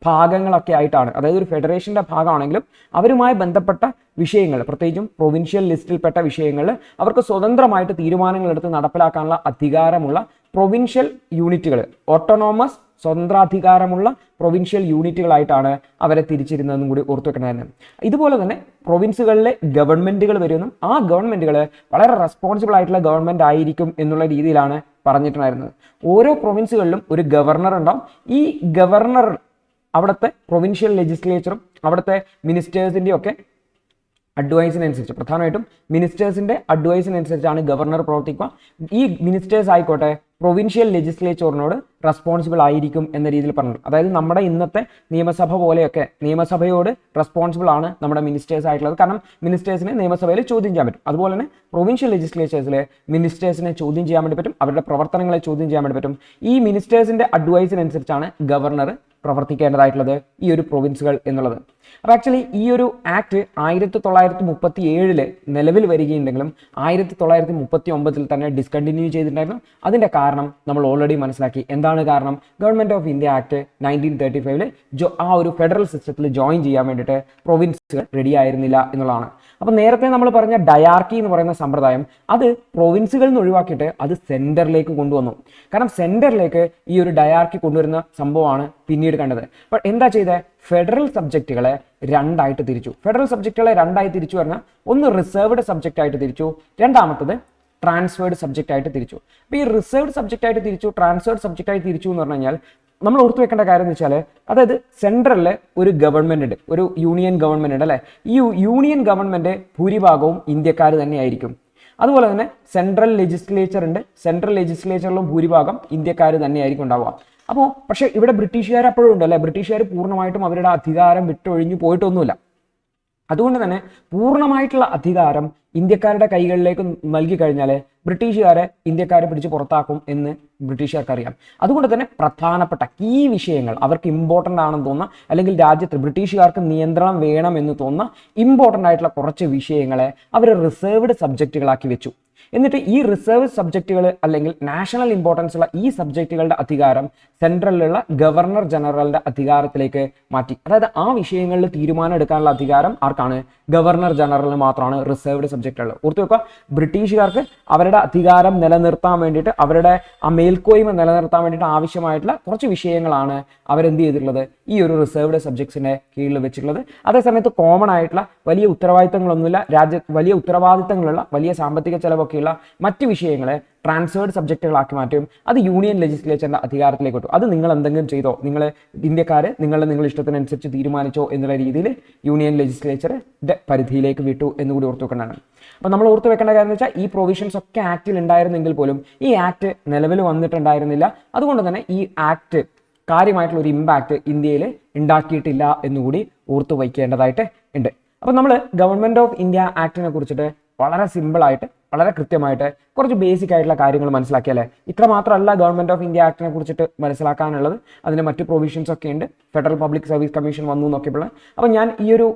ഭാഗങ്ങളൊക്കെ ആയിട്ടാണ്. അതായത് ഒരു ഫെഡറേഷന്റെ ഭാഗമാണെങ്കിലും അവരുമായി ബന്ധപ്പെട്ട വിഷയങ്ങൾ, പ്രത്യേകിച്ചും പ്രൊവിൻഷ്യൽ ലിസ്റ്റിൽപ്പെട്ട വിഷയങ്ങളിൽ അവർക്ക് സ്വതന്ത്രമായിട്ട് തീരുമാനങ്ങൾ എടുത്ത് നടപ്പിലാക്കാനുള്ള അധികാരമുള്ള പ്രൊവിൻഷ്യൽ യൂണിറ്റുകൾ, ഓട്ടോണോമസ് സ്വതന്ത്രാധികാരമുള്ള പ്രൊവിൻഷ്യൽ യൂണിറ്റുകളായിട്ടാണ് അവരെ തിരിച്ചിരുന്നതെന്നും കൂടി ഓർത്തു വെക്കണമായിരുന്നു. ഇതുപോലെ തന്നെ പ്രൊവിൻസുകളിലെ ഗവൺമെന്റുകൾ വരുമെന്നും ആ ഗവൺമെന്റുകൾ വളരെ റെസ്പോൺസിബിൾ ആയിട്ടുള്ള ഗവൺമെന്റ് ആയിരിക്കും എന്നുള്ള രീതിയിലാണ് പറഞ്ഞിട്ടുണ്ടായിരുന്നത്. ഓരോ പ്രൊവിൻസുകളിലും ഒരു ഗവർണർ ഉണ്ടാവും. ഈ ഗവർണർ അവിടുത്തെ പ്രൊവിൻഷ്യൽ ലെജിസ്ലേച്ചറും അവിടുത്തെ മിനിസ്റ്റേഴ്സിൻ്റെയും ഒക്കെ അഡ്വൈസിനനുസരിച്ച്, പ്രധാനമായിട്ടും മിനിസ്റ്റേഴ്സിന്റെ അഡ്വൈസിനനുസരിച്ചാണ് ഗവർണർ പ്രവർത്തിക്കുക. ഈ മിനിസ്റ്റേഴ്സ് ആയിക്കോട്ടെ പ്രൊവിൻഷ്യൽ ലെജിസ്ലേച്ചറിനോട് റെസ്പോൺസിബിൾ ആയിരിക്കും എന്ന രീതിയിൽ പറഞ്ഞു. അതായത് നമ്മുടെ ഇന്നത്തെ നിയമസഭ പോലെയൊക്കെ നിയമസഭയോട് റെസ്പോൺസിബിൾ ആണ് നമ്മുടെ മിനിസ്റ്റേഴ്സ് ആയിട്ടുള്ളത്. കാരണം മിനിസ്റ്റേഴ്സിനെ നിയമസഭയിൽ ചോദ്യം ചെയ്യാൻ പറ്റും. അതുപോലെ തന്നെ പ്രൊവിൻഷ്യൽ ലെജിസ്ലേച്ചേഴ്സിൽ മിനിസ്റ്റേഴ്സിനെ ചോദ്യം ചെയ്യാൻ വേണ്ടി പറ്റും, അവരുടെ പ്രവർത്തനങ്ങളെ ചോദ്യം ചെയ്യാൻ വേണ്ടി പറ്റും. ഈ മിനിസ്റ്റേഴ്സിന്റെ അഡ്വൈസിനനുസരിച്ചാണ് ഗവർണർ പ്രവർത്തിക്കേണ്ടതായിട്ടുള്ളത് ഈ ഒരു പ്രൊവിൻസുകൾ എന്നുള്ളത്. അപ്പോൾ ആക്ച്വലി ഈ ഒരു ആക്ട് 1937 നിലവിൽ വരികയുണ്ടെങ്കിലും 1939 തന്നെ ഡിസ്കണ്ടിന്യൂ ചെയ്തിട്ടുണ്ടായിരുന്നു. അതിൻ്റെ കാരണം നമ്മൾ ഓൾറെഡി മനസ്സിലാക്കി. എന്താണ് കാരണം? ഗവൺമെൻറ് ഓഫ് ഇന്ത്യ ആക്ട് 1935 ആ ഒരു ഫെഡറൽ സിസ്റ്റത്തിൽ ജോയിൻ ചെയ്യാൻ വേണ്ടിയിട്ട് പ്രൊവിൻസുകൾ റെഡി ആയിരുന്നില്ല എന്നുള്ളതാണ്. അപ്പോൾ നേരത്തെ നമ്മൾ പറഞ്ഞ ഡയാർക്കി എന്ന് പറയുന്ന സമ്പ്രദായം അത് പ്രൊവിൻസുകളിൽ നിന്ന് ഒഴിവാക്കിയിട്ട് അത് സെൻറ്ററിലേക്ക് കൊണ്ടുവന്നു. കാരണം സെൻറ്ററിലേക്ക് ഈ ഒരു ഡയാർക്കി കൊണ്ടുവരുന്ന സംഭവമാണ് പിന്നീട് കണ്ടത്. അപ്പോൾ എന്താ ചെയ്തത്? ഫെഡറൽ സബ്ജക്റ്റുകളെ രണ്ടായിട്ട് തിരിച്ചു. ഫെഡറൽ സബ്ജക്റ്റുകളെ രണ്ടായി തിരിച്ചു പറഞ്ഞാൽ ഒന്ന് റിസർവ്ഡ് സബ്ജക്റ്റ് ആയിട്ട് തിരിച്ചു, രണ്ടാമത്തത് ട്രാൻസ്ഫേർഡ് സബ്ജക്റ്റ് ആയിട്ട് തിരിച്ചു. അപ്പോൾ ഈ റിസർവ്ഡ് സബ്ജക്റ്റ് ആയിട്ട് തിരിച്ചു, ട്രാൻസ്ഫേർഡ് സബ്ജക്റ്റ് ആയിട്ട് തിരിച്ചു എന്ന് പറഞ്ഞു കഴിഞ്ഞാൽ നമ്മൾ ഓർത്തു വെക്കേണ്ട കാര്യം എന്ന് വെച്ചാൽ, അതായത് സെൻട്രലിൽ ഒരു ഗവൺമെൻറ് ഉണ്ട്, ഒരു യൂണിയൻ ഗവൺമെൻറ് ഉണ്ട് അല്ലേ. ഈ യൂണിയൻ ഗവൺമെൻറ് ഭൂരിഭാഗവും ഇന്ത്യക്കാർ തന്നെയായിരിക്കും. അതുപോലെ തന്നെ സെൻട്രൽ ലെജിസ്ലേച്ചർ ഉണ്ട്, സെൻട്രൽ ലെജിസ്ലേച്ചറിലും ഭൂരിഭാഗം ഇന്ത്യക്കാർ തന്നെയായിരിക്കും ഉണ്ടാവുക. അപ്പോൾ പക്ഷേ ഇവിടെ ബ്രിട്ടീഷുകാർ അപ്പോഴും ഉണ്ട് അല്ലേ. ബ്രിട്ടീഷുകാർ പൂർണ്ണമായിട്ടും അവരുടെ അധികാരം വിട്ടൊഴിഞ്ഞു പോയിട്ടൊന്നുമില്ല. അതുകൊണ്ട് തന്നെ പൂർണ്ണമായിട്ടുള്ള അധികാരം ഇന്ത്യക്കാരുടെ കൈകളിലേക്ക് നൽകി കഴിഞ്ഞാൽ ബ്രിട്ടീഷുകാരെ ഇന്ത്യക്കാരെ പിടിച്ച് പുറത്താക്കും എന്ന് ബ്രിട്ടീഷുകാർക്ക് അറിയാം. അതുകൊണ്ട് തന്നെ പ്രധാനപ്പെട്ട കീ വിഷയങ്ങൾ, അവർക്ക് ഇമ്പോർട്ടൻ്റ് ആണെന്ന് തോന്നുന്ന, അല്ലെങ്കിൽ രാജ്യത്ത് ബ്രിട്ടീഷുകാർക്ക് നിയന്ത്രണം വേണം എന്ന് തോന്നുന്ന ഇമ്പോർട്ടൻ്റ് ആയിട്ടുള്ള കുറച്ച് വിഷയങ്ങളെ അവർ റിസർവ്ഡ് സബ്ജക്റ്റുകളാക്കി വെച്ചു. എന്നിട്ട് ഈ റിസർവ് സബ്ജക്റ്റുകൾ അല്ലെങ്കിൽ നാഷണൽ ഇമ്പോർട്ടൻസ് ഉള്ള ഈ സബ്ജക്റ്റുകളുടെ അധികാരം സെൻട്രലിലുള്ള ഗവർണർ ജനറലിന്റെ അധികാരത്തിലേക്ക് മാറ്റി. അതായത് ആ വിഷയങ്ങളിൽ തീരുമാനം എടുക്കാനുള്ള അധികാരം ആർക്കാണ്? ഗവർണർ ജനറലിന് മാത്രമാണ് റിസർവ്ഡ് സബ്ജക്റ്റുകൾ. ഓർത്തു വെക്കുക, ബ്രിട്ടീഷുകാർക്ക് അവരുടെ അധികാരം നിലനിർത്താൻ വേണ്ടിയിട്ട്, അവരുടെ ആ മേൽക്കോയ്മ നിലനിർത്താൻ വേണ്ടിയിട്ട് ആവശ്യമായിട്ടുള്ള കുറച്ച് വിഷയങ്ങളാണ് അവരെന്ത് ചെയ്തിട്ടുള്ളത്? ഈ ഒരു റിസർവ്ഡ് സബ്ജക്ട്സിന്റെ കീഴിൽ വെച്ചിട്ടുള്ളത്. അതേസമയത്ത് കോമൺ ആയിട്ടുള്ള വലിയ ഉത്തരവാദിത്തങ്ങളൊന്നുമില്ല, വലിയ ഉത്തരവാദിത്തങ്ങളുള്ള വലിയ സാമ്പത്തിക ചെലവൊക്കെയുള്ള മറ്റ് വിഷയങ്ങളെ ട്രാൻസ്ഫേർഡ് സബ്ജക്റ്റുകളാക്കി മാറ്റും. അത് യൂണിയൻ ലെജിസ്ലേച്ചറിന്റെ അധികാരത്തിലേക്ക് വിട്ടു. അത് നിങ്ങൾ എന്തെങ്കിലും ചെയ്തോ, നിങ്ങൾ ഇന്ത്യക്കാര് നിങ്ങളുടെ ഇഷ്ടത്തിനനുസരിച്ച് തീരുമാനിച്ചോ എന്നുള്ള രീതിയിൽ യൂണിയൻ ലെജിസ്ലേച്ചറിന്റെ പരിധിയിലേക്ക് വിട്ടു എന്നുകൂടി ഓർത്തു വെക്കേണ്ടതാണ്. അപ്പോൾ നമ്മൾ ഓർത്തു വെക്കേണ്ട കാര്യം എന്ന് വെച്ചാൽ ഈ പ്രൊവിഷൻസ് ഒക്കെ ആക്റ്റിൽ ഉണ്ടായിരുന്നെങ്കിൽ പോലും ഈ ആക്ട് നിലവിൽ വന്നിട്ടുണ്ടായിരുന്നില്ല. അതുകൊണ്ട് തന്നെ ഈ ആക്ട് കാര്യമായിട്ടുള്ള ഒരു ഇമ്പാക്ട് ഇന്ത്യയിൽ ഉണ്ടാക്കിയിട്ടില്ല എന്നുകൂടി ഓർത്തു വയ്ക്കേണ്ടതായിട്ട് ഉണ്ട്. അപ്പോൾ നമ്മൾ ഗവൺമെൻറ് ഓഫ് ഇന്ത്യ ആക്ടിനെ കുറിച്ചിട്ട് വളരെ സിമ്പിളായിട്ട്, വളരെ കൃത്യമായിട്ട് കുറച്ച് ബേസിക് ആയിട്ടുള്ള കാര്യങ്ങൾ മനസ്സിലാക്കിയല്ലേ. ഇത്ര മാത്രമല്ല ഗവൺമെൻറ് ഓഫ് ഇന്ത്യ ആക്ടിനെ കുറിച്ചിട്ട് മനസ്സിലാക്കാനുള്ളത്, അതിന് മറ്റ് പ്രൊവിഷൻസ് ഒക്കെ ഉണ്ട്. ഫെഡറൽ പബ്ലിക് സർവീസ് കമ്മീഷൻ വന്നു എന്നൊക്കെയുള്ള. അപ്പോൾ ഞാൻ ഈ ഒരു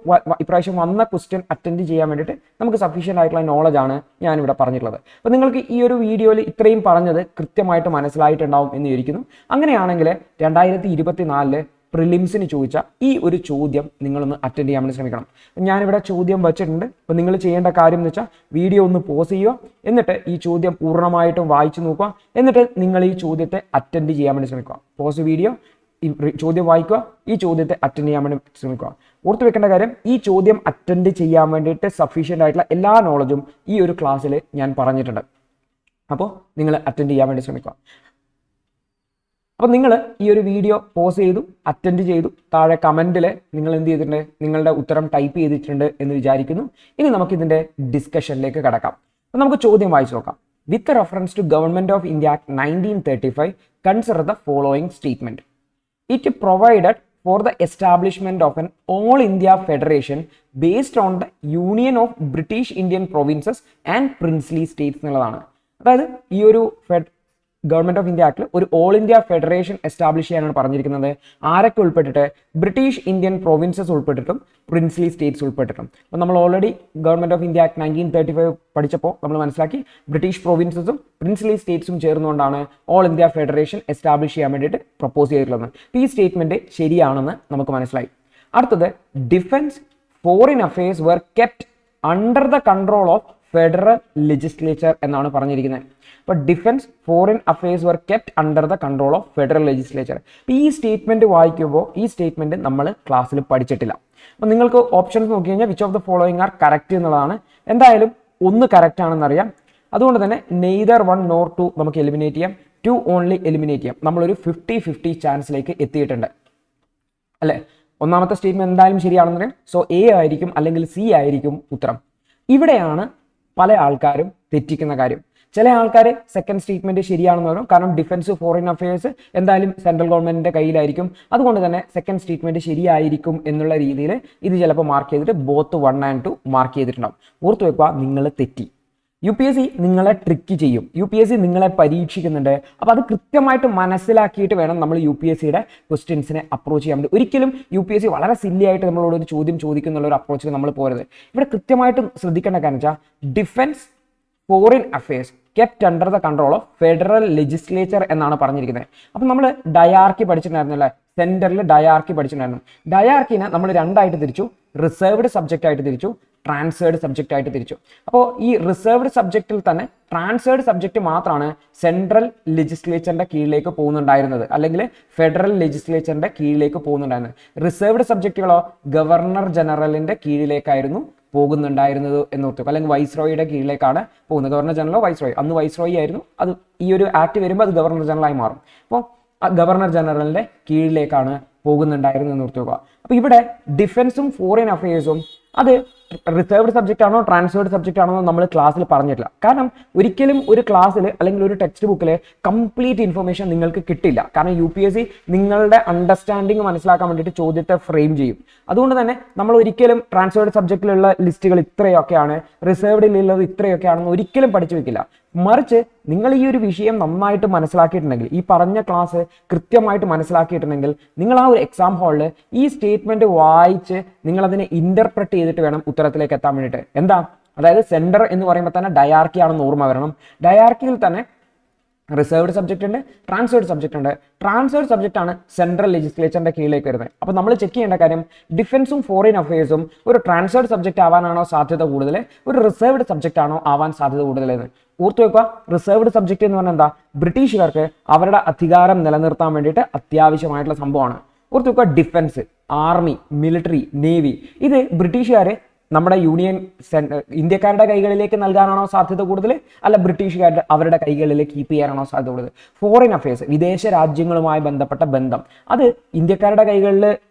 ഇപ്രാവശ്യം വന്ന ക്വസ്റ്റ്യൻ അറ്റൻഡ് ചെയ്യാൻ വേണ്ടിയിട്ട് നമുക്ക് സഫീഷ്യൻ്റ് ആയിട്ടുള്ള നോളജാണ് ഞാനിവിടെ പറഞ്ഞിട്ടുള്ളത്. അപ്പോൾ നിങ്ങൾക്ക് ഈ ഒരു വീഡിയോയിൽ ഇത്രയും പറഞ്ഞത് കൃത്യമായിട്ട് മനസ്സിലായിട്ടുണ്ടാവും എന്ന് വിചാരിക്കുന്നു. അങ്ങനെയാണെങ്കിൽ 2024 പ്രിലിംസിന് ചോദിച്ച ഈ ഒരു ചോദ്യം നിങ്ങളൊന്ന് അറ്റൻഡ് ചെയ്യാൻ വേണ്ടി ശ്രമിക്കണം. ഞാനിവിടെ ചോദ്യം വെച്ചിട്ടുണ്ട്. അപ്പോൾ നിങ്ങൾ ചെയ്യേണ്ട കാര്യം എന്ന് വെച്ചാൽ വീഡിയോ ഒന്ന് പോസ് ചെയ്യുക, എന്നിട്ട് ഈ ചോദ്യം പൂർണ്ണമായിട്ടും വായിച്ചു നോക്കുക, എന്നിട്ട് നിങ്ങൾ ഈ ചോദ്യത്തെ അറ്റൻഡ് ചെയ്യാൻ വേണ്ടി ശ്രമിക്കുക. പോസ് വീഡിയോ, ഈ ചോദ്യം വായിക്കുക, ഈ ചോദ്യത്തെ അറ്റൻഡ് ചെയ്യാൻ വേണ്ടി ശ്രമിക്കുക. ഓർത്തു വെക്കേണ്ട കാര്യം, ഈ ചോദ്യം അറ്റൻഡ് ചെയ്യാൻ വേണ്ടിയിട്ട് സഫീഷ്യൻ്റ് ആയിട്ടുള്ള എല്ലാ നോളജും ഈ ഒരു ക്ലാസ്സിൽ ഞാൻ പറഞ്ഞിട്ടുണ്ട്. അപ്പോൾ നിങ്ങൾ അറ്റൻഡ് ചെയ്യാൻ വേണ്ടി ശ്രമിക്കുക. അപ്പോൾ നിങ്ങൾ ഈ ഒരു വീഡിയോ പോസ് ചെയ്തു, അറ്റൻഡ് ചെയ്തു, താഴെ കമൻറ്റിൽ നിങ്ങൾ എന്ത് ചെയ്തിട്ടുണ്ട്? നിങ്ങളുടെ ഉത്തരം ടൈപ്പ് ചെയ്തിട്ടുണ്ട് എന്ന് വിചാരിക്കുന്നു. ഇനി നമുക്കിതിൻ്റെ ഡിസ്കഷനിലേക്ക് കടക്കാം. അപ്പോൾ നമുക്ക് ചോദ്യം വായിച്ചു നോക്കാം. With reference to government of India act 1935 consider the following statement. It provided for the establishment of an all India federation based on the union of British Indian provinces and princely states എന്നുള്ളതാണ്. അതായത് ഈ ഒരു government of India ആക്ടിൽ ഒരു all India federation establish ചെയ്യാനാണ് പറഞ്ഞിരിക്കുന്നത്. ആരൊക്കെ ഉൾപ്പെട്ടിട്ട്? British Indian provinces ഉൾപ്പെട്ടിട്ടും പ്രിൻസ്ലി സ്റ്റേറ്റ്സ് ഉൾപ്പെട്ടിട്ടും. അപ്പോൾ നമ്മൾ already government of India act 1935 പഠിച്ചപ്പോൾ നമ്മൾ മനസ്സിലാക്കി ബ്രിട്ടീഷ് പ്രൊവിൻസസും പ്രിൻസ്ലി സ്റ്റേറ്റ്സും ചേർന്നുകൊണ്ടാണ് ഓൾ ഇന്ത്യ ഫെഡറേഷൻ എസ്റ്റാബ്ലിഷ് ചെയ്യാൻ വേണ്ടിയിട്ട് പ്രപ്പോസ് ചെയ്തിട്ടുള്ളത്. ഈ സ്റ്റേറ്റ്മെന്റ് ശരിയാണെന്ന് നമുക്ക് മനസ്സിലായി. അടുത്തത്, defence, foreign affairs were kept under the control of federal legislature എന്നാണ് പറഞ്ഞിരിക്കുന്നത്. അപ്പോൾ defence, foreign affairs were kept under the control of federal legislature. ഈ സ്റ്റേറ്റ്മെന്റ് വായിക്കുമ്പോൾ ഈ സ്റ്റേറ്റ്മെന്റ് നമ്മൾ ക്ലാസ്സിൽ പഠിച്ചിട്ടില്ല. അപ്പോൾ നിങ്ങൾക്ക് ഓപ്ഷൻസ് നോക്കി കഴിഞ്ഞാൽ which of the following are correct എന്നുള്ളതാണ്. എന്തായാലും ഒന്ന് കറക്റ്റ് ആണെന്നറിയാം. അതുകൊണ്ട് തന്നെ നെയ്തർ 1 nor 2 നമുക്ക് എലിമിനേറ്റ് ചെയ്യാം, 2 ഓൺലി എലിമിനേറ്റ് ചെയ്യാം. നമ്മളൊരു 50-50 ചാൻസിലേക്ക് എത്തിയിട്ടുണ്ട് അല്ലേ. ഒന്നാമത്തെ സ്റ്റേറ്റ്മെന്റ് എന്തായാലും ശരിയാണെന്നറിയാം. സോ എ ആയിരിക്കും അല്ലെങ്കിൽ സി ആയിരിക്കും ഉത്തരം. ഇവിടെയാണ് പല ആൾക്കാരും തെറ്റിക്കുന്ന കാര്യം. ചില ആൾക്കാർ സെക്കൻഡ് സ്റ്റേറ്റ്മെന്റ് ശരിയാണെന്ന് പറയും. കാരണം ഡിഫൻസ്, ഫോറിൻ അഫയേഴ്സ് എന്തായാലും സെൻട്രൽ ഗവൺമെന്റിന്റെ കയ്യിലായിരിക്കും. അതുകൊണ്ട് തന്നെ സെക്കൻഡ് സ്റ്റേറ്റ്മെന്റ് ശരിയായിരിക്കും എന്നുള്ള രീതിയിൽ ഇത് ചിലപ്പോൾ മാർക്ക് ചെയ്തിട്ട് ബോത്ത് 1 and 2 മാർക്ക് ചെയ്തിട്ടുണ്ടാവും. ഓർത്തു വെക്കുക, നിങ്ങൾ തെറ്റി. UPSC നിങ്ങളെ ട്രിക്ക് ചെയ്യും, UPSC നിങ്ങളെ പരീക്ഷിക്കുന്നുണ്ട്. അപ്പോൾ അത് കൃത്യമായിട്ട് മനസ്സിലാക്കിയിട്ട് വേണം നമ്മൾ UPSCയുടെ ക്വസ്റ്റ്യൻസിനെ അപ്രോച്ച് ചെയ്യാൻ വേണ്ടി. ഒരിക്കലും UPSC വളരെ സില്ലി ആയിട്ട് നമ്മളോട് ഒരു ചോദ്യം ചോദിക്കുന്ന ഒരു അപ്രോച്ചിൽ നമ്മൾ പോരുത്. ഇവിടെ കൃത്യമായിട്ടും ശ്രദ്ധിക്കേണ്ട കാര്യം വെച്ചാൽ defence foreign affairs kept under the control of federal legislature എന്നാണ് പറഞ്ഞിരിക്കുന്നത്. അപ്പം നമ്മൾ ഡയാർക്കി പഠിച്ചിട്ടുണ്ടായിരുന്നു അല്ലേ, സെന്ററിൽ ഡയാർക്കി പഠിച്ചിട്ടുണ്ടായിരുന്നു. ഡയാർക്കിനെ നമ്മൾ രണ്ടായിട്ട് തിരിച്ചു, റിസർവ്ഡ് സബ്ജക്റ്റ് ആയിട്ട് തിരിച്ചു, ട്രാൻസ്ഫേർഡ് സബ്ജക്റ്റ് ആയിട്ട് തിരിച്ചു. അപ്പോൾ ഈ റിസർവ്ഡ് സബ്ജക്റ്റിൽ തന്നെ ട്രാൻസ്ഫേർഡ് സബ്ജക്റ്റ് മാത്രമാണ് സെൻട്രൽ ലെജിസ്ലേച്ചറിന്റെ കീഴിലേക്ക് പോകുന്നുണ്ടായിരുന്നത്, അല്ലെങ്കിൽ ഫെഡറൽ ലെജിസ്ലേച്ചറിന്റെ കീഴിലേക്ക് പോകുന്നുണ്ടായിരുന്നത്. റിസർവ്ഡ് സബ്ജക്റ്റുകളോ ഗവർണർ ജനറലിന്റെ കീഴിലേക്കായിരുന്നു പോകുന്നുണ്ടായിരുന്നത് എന്ന് ഓർത്തു, അല്ലെങ്കിൽ വൈസ്രോയിയുടെ കീഴിലേക്കാണ് പോകുന്നത്. ഗവർണർ ജനറലോ വൈസ്രോയി, അന്ന് വൈസ്രോയി ആയിരുന്നു, അത് ഈ ഒരു ആക്ട് വരുമ്പോൾ അത് ഗവർണർ ജനറലായി മാറും. അപ്പോൾ ഗവർണർ ജനറലിന്റെ കീഴിലേക്കാണ് പോകുന്നുണ്ടായിരുന്നു എന്ന് ഓർത്തുക. അപ്പോൾ ഇവിടെ ഡിഫൻസും ഫോറിൻ അഫയേഴ്സും അത് റിസർവ്ഡ് സബ്ജക്റ്റ് ആണോ ട്രാൻസ്ഫേർഡ് സബ്ജക്റ്റ് ആണോ എന്ന് നമ്മൾ ക്ലാസ്സിൽ പറഞ്ഞിട്ടില്ല. കാരണം ഒരിക്കലും ഒരു ക്ലാസ്സിൽ അല്ലെങ്കിൽ ഒരു ടെക്സ്റ്റ് ബുക്കിൽ കംപ്ലീറ്റ് ഇൻഫർമേഷൻ നിങ്ങൾക്ക് കിട്ടില്ല. കാരണം UPSC നിങ്ങളുടെ അണ്ടർസ്റ്റാൻഡിങ് മനസ്സിലാക്കാൻ വേണ്ടിയിട്ട് ചോദ്യത്തെ ഫ്രെയിം ചെയ്യും. അതുകൊണ്ട് തന്നെ നമ്മൾ ഒരിക്കലും ട്രാൻസ്ഫേർഡ് സബ്ജക്റ്റിലുള്ള ലിസ്റ്റുകൾ ഇത്രയൊക്കെയാണ്, റിസർവ്ഡിലുള്ളത് ഇത്രയൊക്കെയാണെന്ന് ഒരിക്കലും പഠിച്ചു വെക്കില്ല. മറിച്ച് നിങ്ങൾ ഈ ഒരു വിഷയം നന്നായിട്ട് മനസ്സിലാക്കിയിട്ടുണ്ടെങ്കിൽ, ഈ പറഞ്ഞ ക്ലാസ് കൃത്യമായിട്ട് മനസ്സിലാക്കിയിട്ടുണ്ടെങ്കിൽ, നിങ്ങൾ ആ ഒരു എക്സാം ഹാളിൽ ഈ സ്റ്റേറ്റ്മെന്റ് വായിച്ച് നിങ്ങൾ അതിനെ ഇന്റർപ്രറ്റ് ചെയ്തിട്ട് വേണം ഉത്തരത്തിലേക്ക് എത്താൻ വേണ്ടിയിട്ട്. എന്താ, അതായത് സെന്റർ എന്ന് പറയുമ്പോൾ തന്നെ ഡയാർക്കി ആണെന്ന് ഓർമ്മ വരണം. ഡയാർക്കിയിൽ തന്നെ റിസർവ്ഡ് സബ്ജക്റ്റ് ഉണ്ട്, ട്രാൻസ്ഫേർഡ് സബ്ജക്റ്റ് ഉണ്ട്. ട്രാൻസ്ഫേർഡ് സബ്ജക്റ്റ് ആണ് സെൻട്രൽ ലെജിസ്ലേച്ചറിന്റെ കീഴിലേക്ക് വരുന്നത്. അപ്പോൾ നമ്മൾ ചെക്ക് ചെയ്യേണ്ട കാര്യം ഡിഫൻസും ഫോറിൻ അഫയേഴ്സും ഒരു ട്രാൻസ്ഫേർഡ് സബ്ജക്റ്റ് ആവാനാണോ സാധ്യത കൂടുതൽ, ഒരു റിസർവ്ഡ് സബ്ജക്റ്റ് ആണോ ആവാൻ സാധ്യത കൂടുതലെന്ന് ഓർത്തു വെക്കുക. റിസർവ്ഡ് സബ്ജക്റ്റ് എന്ന് പറഞ്ഞാൽ എന്താ, ബ്രിട്ടീഷുകാർക്ക് അവരുടെ അധികാരം നിലനിർത്താൻ വേണ്ടിയിട്ട് അത്യാവശ്യമായിട്ടുള്ള സംഭവമാണ്. ഓർത്തു വെക്കുക, ഡിഫൻസ്, ആർമി, മിലിറ്ററി, നേവി, ഇത് ബ്രിട്ടീഷുകാർ നമ്മുടെ ഇന്ത്യക്കാരുടെ കൈകളിലേക്ക് നൽകാനാണോ സാധ്യത കൂടുതൽ, അല്ല ബ്രിട്ടീഷുകാരുടെ അവരുടെ കൈകളിലേക്ക് കീപ്പ് ചെയ്യാനാണോ സാധ്യത കൂടുതൽ? ഫോറിൻ അഫയേഴ്സ്, വിദേശ രാജ്യങ്ങളുമായി ബന്ധപ്പെട്ട ബന്ധം, അത് ഇന്ത്യക്കാരുടെ കൈകളിൽ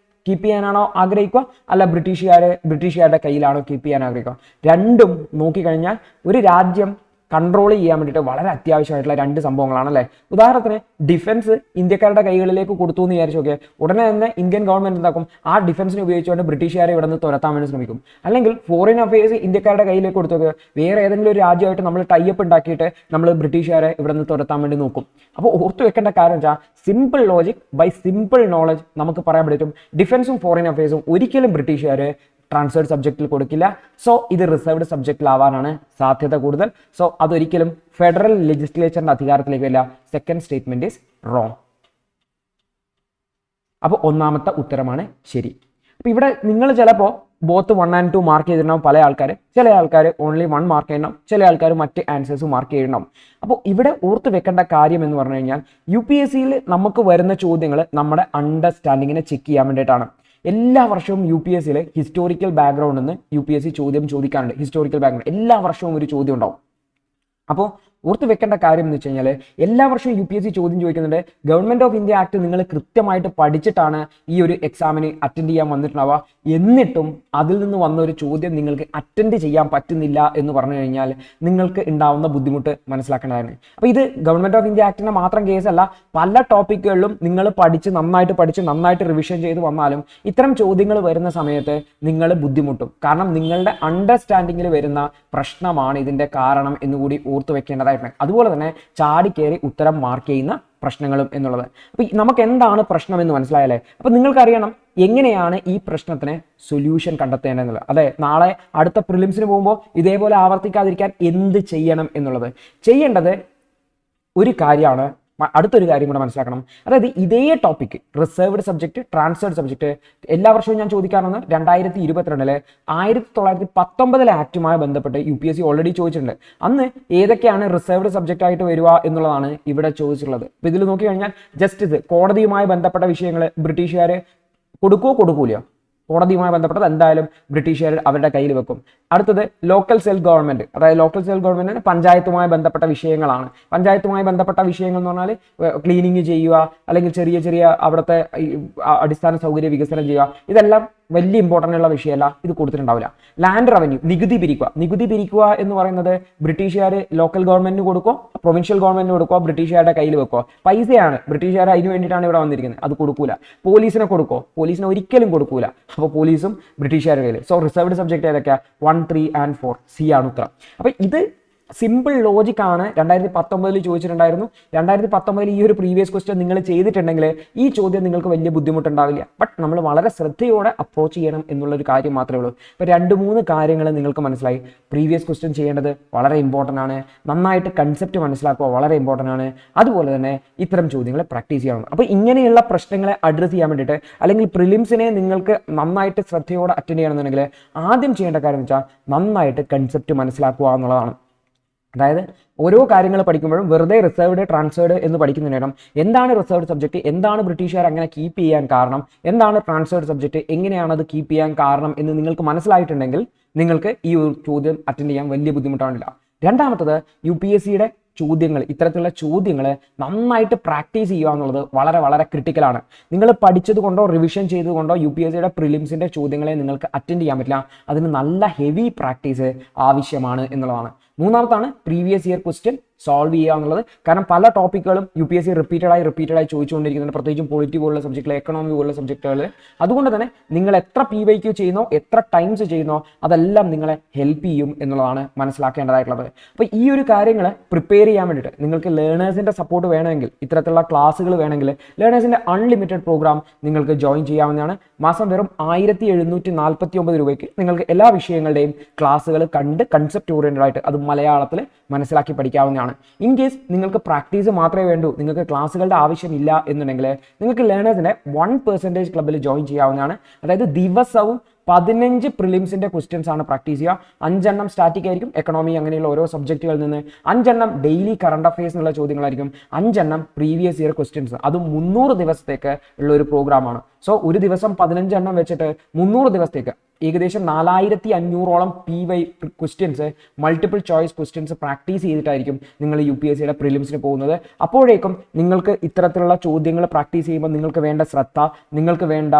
കീപ്പ് ചെയ്യാനാണോ ആഗ്രഹിക്കുക, അല്ല ബ്രിട്ടീഷുകാരുടെ കയ്യിലാണോ കീപ്പ് ചെയ്യാൻ ആഗ്രഹിക്കുക? രണ്ടും നോക്കിക്കഴിഞ്ഞാൽ ഒരു രാജ്യം കൺട്രോൾ ചെയ്യാൻ വേണ്ടിയിട്ട് വളരെ അത്യാവശ്യമായിട്ടുള്ള രണ്ട് സംഭവങ്ങളാണല്ലേ. ഉദാഹരണത്തിന് ഡിഫൻസ് ഇന്ത്യക്കാരുടെ കൈകളിലേക്ക് കൊടുത്തു എന്ന് വിചാരിച്ചു നോക്കിയാൽ ഉടനെ തന്നെ ഇന്ത്യൻ ഗവൺമെന്റ് എന്താക്കും, ആ ഡിഫൻസിനെ ഉപയോഗിച്ചുകൊണ്ട് ബ്രിട്ടീഷുകാരെ ഇവിടെ നിന്ന് തുരത്താൻ വേണ്ടി ശ്രമിക്കും. അല്ലെങ്കിൽ ഫോറിൻ അഫയേഴ്സ് ഇന്ത്യക്കാരുടെ കയ്യിലേക്ക് കൊടുത്തു നോക്കുക, വേറെ ഏതെങ്കിലും ഒരു രാജ്യമായിട്ട് നമ്മൾ ടൈപ്പ് ഉണ്ടാക്കിയിട്ട് നമ്മൾ ബ്രിട്ടീഷുകാരെ ഇവിടെ നിന്ന് തുരത്താൻ വേണ്ടി നോക്കും. അപ്പോൾ ഓർത്തു വെക്കേണ്ട കാര്യം വെച്ചാൽ simple logic by simple knowledge നമുക്ക് പറയാൻ പറ്റും, ഡിഫൻസും ഫോറിൻ അഫയേഴ്സും ഒരിക്കലും ബ്രിട്ടീഷുകാർ ട്രാൻസ്ഫേർഡ് സബ്ജക്റ്റിൽ കൊടുക്കില്ല. സോ ഇത് റിസർവ്ഡ് സബ്ജക്റ്റിലാവാനാണ് സാധ്യത കൂടുതൽ. സോ അതൊരിക്കലും ഫെഡറൽ ലെജിസ്ലേച്ചറിന്റെ അധികാരത്തിലേക്ക് വരില്ല. Second statement is wrong. അപ്പോൾ ഒന്നാമത്തെ ഉത്തരമാണ് ശരി. അപ്പോൾ ഇവിടെ നിങ്ങൾ ചിലപ്പോൾ ബോത്ത് 1 and 2 മാർക്ക് ചെയ്തിട്ടുണ്ടാവും പല ആൾക്കാർ, ചില ആൾക്കാർ ഓൺലി 1 മാർക്ക് ചെയ്യണം, ചില ആൾക്കാർ മറ്റ് ആൻസേഴ്സ് മാർക്ക് ചെയ്യണം. അപ്പോൾ ഇവിടെ ഓർത്ത് വെക്കേണ്ട കാര്യം എന്ന് പറഞ്ഞു കഴിഞ്ഞാൽ UPSCയിൽ നമുക്ക് വരുന്ന ചോദ്യങ്ങൾ നമ്മുടെ അണ്ടർസ്റ്റാൻഡിങ്ങിനെ ചെക്ക് ചെയ്യാൻ വേണ്ടിയിട്ടാണ്. എല്ലാ വർഷവും UPSCയിൽ ഹിസ്റ്റോറിക്കൽ ബാക്ക്ഗ്രൗണ്ടിൽ നിന്ന് UPSC ചോദ്യം ചോദിക്കാറുണ്ട്. ഹിസ്റ്റോറിക്കൽ ബാക്ക്ഗ്രൗണ്ട് എല്ലാ വർഷവും ഒരു ചോദ്യം ഉണ്ടാവും. അപ്പോൾ ഓർത്ത് വെക്കേണ്ട കാര്യം എന്ന് വെച്ച് കഴിഞ്ഞാൽ എല്ലാ വർഷവും UPSC ചോദ്യം ചോദിക്കുന്നുണ്ട്. ഗവൺമെന്റ് ഓഫ് ഇന്ത്യ ആക്ട് നിങ്ങൾ കൃത്യമായിട്ട് പഠിച്ചിട്ടാണ് ഈ ഒരു എക്സാമിന് അറ്റൻഡ് ചെയ്യാൻ വന്നിട്ടുണ്ടാവുക. എന്നിട്ടും അതിൽ നിന്ന് വന്ന ഒരു ചോദ്യം നിങ്ങൾക്ക് അറ്റൻഡ് ചെയ്യാൻ പറ്റുന്നില്ല എന്ന് പറഞ്ഞു കഴിഞ്ഞാൽ നിങ്ങൾക്ക് ഉണ്ടാവുന്ന ബുദ്ധിമുട്ട് മനസ്സിലാക്കേണ്ടതാണ്. അപ്പോൾ ഇത് ഗവൺമെന്റ് ഓഫ് ഇന്ത്യ ആക്ടിന്റെ മാത്രം കേസല്ല, പല ടോപ്പിക്കുകളിലും നിങ്ങൾ നന്നായിട്ട് റിവിഷൻ ചെയ്ത് വന്നാലും ഇത്തരം ചോദ്യങ്ങൾ വരുന്ന സമയത്ത് നിങ്ങൾ ബുദ്ധിമുട്ടും. കാരണം നിങ്ങളുടെ അണ്ടർസ്റ്റാൻഡിങ്ങിൽ വരുന്ന പ്രശ്നമാണ് ഇതിന്റെ കാരണം എന്നുകൂടി ഓർത്ത് വെക്കേണ്ടതായി. അതുപോലെ തന്നെ ചാടിക്കേറി ഉത്തരം മാർക്ക് ചെയ്യുന്ന പ്രശ്നങ്ങളും എന്നുള്ളത്. അപ്പൊ നമുക്ക് എന്താണ് പ്രശ്നം എന്ന് മനസ്സിലായല്ലേ? അപ്പൊ നിങ്ങൾക്കറിയണം എങ്ങനെയാണ് ഈ പ്രശ്നത്തിന് സൊല്യൂഷൻ കണ്ടെത്തേണ്ടതെന്നുള്ളത്. അതെ, നാളെ അടുത്ത പ്രിലിംസിന് പോകുമ്പോൾ ഇതേപോലെ ആവർത്തിക്കാതിരിക്കാൻ എന്ത് ചെയ്യണം എന്നുള്ളത്. ചെയ്യേണ്ടത് ഒരു കാര്യമാണ്, അടുത്തൊരു കാര്യം കൂടെ മനസ്സിലാക്കണം. അതായത് ഇതേ topic reserved subject, transferred subject എല്ലാ വർഷവും ഞാൻ ചോദിക്കാറുണ്ട്. 2022 1919 ആക്ടുമായി ബന്ധപ്പെട്ട് UPSC ഓൾറെഡി ചോദിച്ചിട്ടുണ്ട്. അന്ന് ഏതൊക്കെയാണ് റിസർവ്ഡ് സബ്ജക്റ്റ് ആയിട്ട് വരിക എന്നുള്ളതാണ് ഇവിടെ ചോദിച്ചിട്ടുള്ളത്. അപ്പൊ ഇതിൽ നോക്കിക്കഴിഞ്ഞാൽ ജസ്റ്റിസ്, കോടതിയുമായി ബന്ധപ്പെട്ട വിഷയങ്ങൾ ബ്രിട്ടീഷുകാർ കൊടുക്കൂല. കോടതിയുമായി ബന്ധപ്പെട്ടത് എന്തായാലും ബ്രിട്ടീഷുകാർ അവരുടെ കയ്യിൽ വെക്കും. അടുത്തത് ലോക്കൽ സെൽഫ് ഗവൺമെന്റ്, അതായത് ലോക്കൽ സെൽഫ് ഗവൺമെന്റിന് പഞ്ചായത്തുമായി ബന്ധപ്പെട്ട വിഷയങ്ങളാണ്. പഞ്ചായത്തുമായി ബന്ധപ്പെട്ട വിഷയങ്ങൾ എന്ന് പറഞ്ഞാൽ ക്ലീനിങ് ചെയ്യുക, അല്ലെങ്കിൽ ചെറിയ അവിടുത്തെ അടിസ്ഥാന സൗകര്യ വികസനം ചെയ്യുക, ഇതെല്ലാം വലിയ ഇമ്പോർട്ടൻ്റ് ഉള്ള വിഷയമല്ല, ഇത് കൊടുത്തിട്ടുണ്ടാവില്ല. ലാൻഡ് റവന്യൂ, നികുതി പിരിക്കുക എന്ന് പറയുന്നത് ബ്രിട്ടീഷുകാർ ലോക്കൽ ഗവൺമെന്റിന് കൊടുക്കുക, പ്രൊവിൻഷ്യൽ ഗവൺമെന്റിന് കൊടുക്കുക, ബ്രിട്ടീഷുകാരുടെ കയ്യിൽ വെക്കുക. പൈസയാണ്, ബ്രിട്ടീഷുകാർ അതിന് വേണ്ടിയിട്ടാണ് ഇവിടെ വന്നിരിക്കുന്നത്, അത് കൊടുക്കൂല. പോലീസിനെ ഒരിക്കലും കൊടുക്കൂല. അപ്പോൾ പോലീസും ബ്രിട്ടീഷുകാരുടെ കയ്യിൽ. സോ റിസർവ്ഡ് സബ്ജക്ട് ഏതൊക്കെയാ? 1, 3 and 4 സി ആണ് ഉത്തരം. അപ്പൊ ഇത് സിമ്പിൾ ലോജിക്കാണ് 2019 ചോദിച്ചിട്ടുണ്ടായിരുന്നു. 2019 ഈ ഒരു പ്രീവിയസ് ക്വസ്റ്റ്യൻ നിങ്ങൾ ചെയ്തിട്ടുണ്ടെങ്കിൽ ഈ ചോദ്യം നിങ്ങൾക്ക് വലിയ ബുദ്ധിമുട്ടുണ്ടാവില്ല. ബട്ട് നമ്മൾ വളരെ ശ്രദ്ധയോടെ അപ്രോച്ച് ചെയ്യണം എന്നുള്ളൊരു കാര്യം മാത്രമേ ഉള്ളൂ. ഇപ്പോൾ 2-3 കാര്യങ്ങൾ നിങ്ങൾക്ക് മനസ്സിലായി. പ്രീവിയസ് ക്വസ്റ്റ്യൻ ചെയ്യേണ്ടത് വളരെ ഇമ്പോർട്ടൻ്റ് ആണ്. നന്നായിട്ട് കൺസെപ്റ്റ് മനസ്സിലാക്കുക വളരെ ഇമ്പോർട്ടൻ്റ് ആണ്. അതുപോലെ തന്നെ ഇത്തരം ചോദ്യങ്ങൾ പ്രാക്ടീസ് ചെയ്യണം. അപ്പോൾ ഇങ്ങനെയുള്ള പ്രശ്നങ്ങളെ അഡ്രസ്സ് ചെയ്യാൻ വേണ്ടിയിട്ട് അല്ലെങ്കിൽ പ്രിലിംസിനെ നിങ്ങൾക്ക് നന്നായിട്ട് ശ്രദ്ധയോടെ അറ്റൻഡ് ചെയ്യണമെന്നുണ്ടെങ്കിൽ ആദ്യം ചെയ്യേണ്ട കാര്യം എന്ന് വെച്ചാൽ നന്നായിട്ട് കൺസെപ്റ്റ് മനസ്സിലാക്കുക എന്നുള്ളതാണ്. അതായത് ഓരോ കാര്യങ്ങൾ പഠിക്കുമ്പോഴും വെറുതെ റിസർവ്ഡ് ട്രാൻസ്ഫേർഡ് എന്ന് പഠിക്കുന്നതിനും എന്താണ് റിസർവ്ഡ് സബ്ജക്റ്റ്, എന്താണ് ബ്രിട്ടീഷുകാർ അങ്ങനെ കീപ്പ് ചെയ്യാൻ കാരണം, എന്താണ് ട്രാൻസ്ഫേർഡ് സബ്ജക്റ്റ്, എങ്ങനെയാണ് അത് കീപ്പ് ചെയ്യാൻ കാരണം എന്ന് നിങ്ങൾക്ക് മനസ്സിലായിട്ടുണ്ടെങ്കിൽ നിങ്ങൾക്ക് ഈ ഒരു ചോദ്യം അറ്റൻഡ് ചെയ്യാൻ വലിയ ബുദ്ധിമുട്ടാണില്ല. രണ്ടാമത്തത് UPSCയുടെ ചോദ്യങ്ങൾ, ഇത്തരത്തിലുള്ള ചോദ്യങ്ങൾ നന്നായിട്ട് പ്രാക്ടീസ് ചെയ്യുക എന്നുള്ളത് വളരെ വളരെ ക്രിട്ടിക്കലാണ്. നിങ്ങൾ പഠിച്ചത് കൊണ്ടോ റിവിഷൻ ചെയ്തുകൊണ്ടോ UPSCയുടെ പ്രിലിംസിൻ്റെ ചോദ്യങ്ങളെ നിങ്ങൾക്ക് അറ്റൻഡ് ചെയ്യാൻ പറ്റില്ല. അതിന് നല്ല ഹെവി പ്രാക്ടീസ് ആവശ്യമാണ് എന്നുള്ളതാണ്. മൂന്നാമത്താണ് പ്രീവിയസ് ഇയർ ക്വസ്റ്റ്യൻ സോൾവ് ചെയ്യുക എന്നുള്ളത്. കാരണം പല ടോപ്പിക്കുകളും UPSC റിപ്പീറ്റഡായി ചോദിച്ചുകൊണ്ടിരിക്കുന്നുണ്ട്, പ്രത്യേകിച്ചും പൊളിറ്റി പോലുള്ള സബ്ജക്റ്റുകൾ, എക്കണോമി പോലുള്ള സബ്ജക്റ്റുകൾ. അതുകൊണ്ട് തന്നെ നിങ്ങൾ എത്ര PYQ ചെയ്യുന്നോ, എത്ര ടൈംസ് ചെയ്യുന്നോ, അതെല്ലാം നിങ്ങളെ ഹെൽപ്പ് ചെയ്യും എന്നുള്ളതാണ് മനസ്സിലാക്കേണ്ടതായിട്ടുള്ളത്. അപ്പോൾ ഈ ഒരു കാര്യങ്ങൾ പ്രിപ്പയർ ചെയ്യാൻ വേണ്ടിയിട്ട് നിങ്ങൾക്ക് ലേണേഴ്സിൻ്റെ സപ്പോർട്ട് വേണമെങ്കിൽ, ഇത്തരത്തിലുള്ള ക്ലാസ്സുകൾ വേണമെങ്കിൽ ലേണേഴ്സിൻ്റെ അൺലിമിറ്റഡ് പ്രോഗ്രാം നിങ്ങൾക്ക് ജോയിൻ ചെയ്യാവുന്നതാണ്. മാസം വെറും 1749 രൂപയ്ക്ക് നിങ്ങൾക്ക് എല്ലാ വിഷയങ്ങളുടെയും ക്ലാസ്സുകൾ കണ്ട് കൺസെപ്റ്റ് ഓറിയൻറ്റഡ് ആയിട്ട് അത് മലയാളത്തിൽ മനസ്സിലാക്കി പഠിക്കാവുന്നതാണ്. ഇൻ കേസ് നിങ്ങൾക്ക് പ്രാക്ടീസ് മാത്രമേ വേണ്ടൂ, നിങ്ങൾക്ക് ക്ലാസ്സുകളുടെ ആവശ്യമില്ല എന്നുണ്ടെങ്കിൽ നിങ്ങൾക്ക് ലേണേഴ്സിൻ്റെ 1% ക്ലബ്ബിൽ ജോയിൻ ചെയ്യാവുന്നതാണ്. അതായത് ദിവസവും 15 പ്രിലിംസിൻ്റെ ക്വസ്റ്റ്യൻസ് ആണ് പ്രാക്ടീസ് ചെയ്യുക. 5 എണ്ണം സ്റ്റാറ്റിക് ആയിരിക്കും, എക്കണോമി അങ്ങനെയുള്ള ഓരോ സബ്ജക്റ്റുകളിൽ നിന്ന് 5 എണ്ണം ഡെയിലി കറണ്ട് അഫയേഴ്സ് എന്നുള്ള ചോദ്യങ്ങളായിരിക്കും, 5 എണ്ണം പ്രീവിയസ് ഇയർ ക്വസ്റ്റ്യൻസ്. അതും 300 ദിവസത്തേക്ക് ഉള്ള ഒരു പ്രോഗ്രാമാണ്. സോ ഒരു ദിവസം 15 എണ്ണം വെച്ചിട്ട് 300 ദിവസത്തേക്ക് ഏകദേശം 4500ഓളം PY questions, multiple choice questions practice ചെയ്തിട്ടായിരിക്കും നിങ്ങൾ UPSCയുടെ പ്രിലിംസിന് പോകുന്നത്. അപ്പോഴേക്കും നിങ്ങൾക്ക് ഇത്തരത്തിലുള്ള ചോദ്യങ്ങൾ പ്രാക്ടീസ് ചെയ്യുമ്പോൾ നിങ്ങൾക്ക് വേണ്ട ശ്രദ്ധ, നിങ്ങൾക്ക് വേണ്ട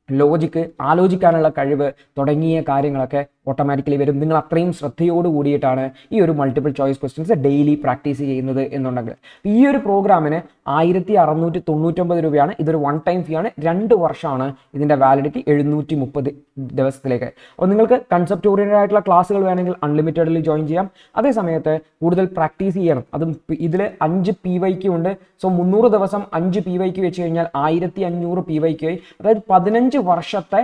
ലോജിക്ക്, ആലോചിക്കാനുള്ള കഴിവ് തുടങ്ങിയ കാര്യങ്ങളൊക്കെ ഓട്ടോമാറ്റിക്കലി വരും. നിങ്ങൾ അത്രയും ശ്രദ്ധയോട് കൂടിയിട്ടാണ് ഈ ഒരു multiple choice questions daily practice ചെയ്യുന്നത് എന്നുണ്ടെങ്കിൽ ഈ ഒരു പ്രോഗ്രാമിന് 1699 രൂപയാണ്. ഇതൊരു വൺ ടൈം ഫീ ആണ്. 2 വർഷമാണ് ഇതിൻ്റെ വാലിഡിറ്റി, 730 ദിവസത്തിലേക്ക്. അപ്പോൾ നിങ്ങൾക്ക് കൺസെപ്റ്റ് ഓറിയൻറ്റഡ് ആയിട്ടുള്ള ക്ലാസ്സുകൾ വേണമെങ്കിൽ അൺലിമിറ്റഡിൽ ജോയിൻ ചെയ്യാം. അതേ സമയത്ത് കൂടുതൽ പ്രാക്ടീസ് ചെയ്യണം. അതും ഇതിൽ 5 PYQ ഉണ്ട്. സോ 300 ദിവസം 5 PYQ വെച്ച് കഴിഞ്ഞാൽ 1500 PYQ ആയി. അതായത് 15 വർഷത്തെ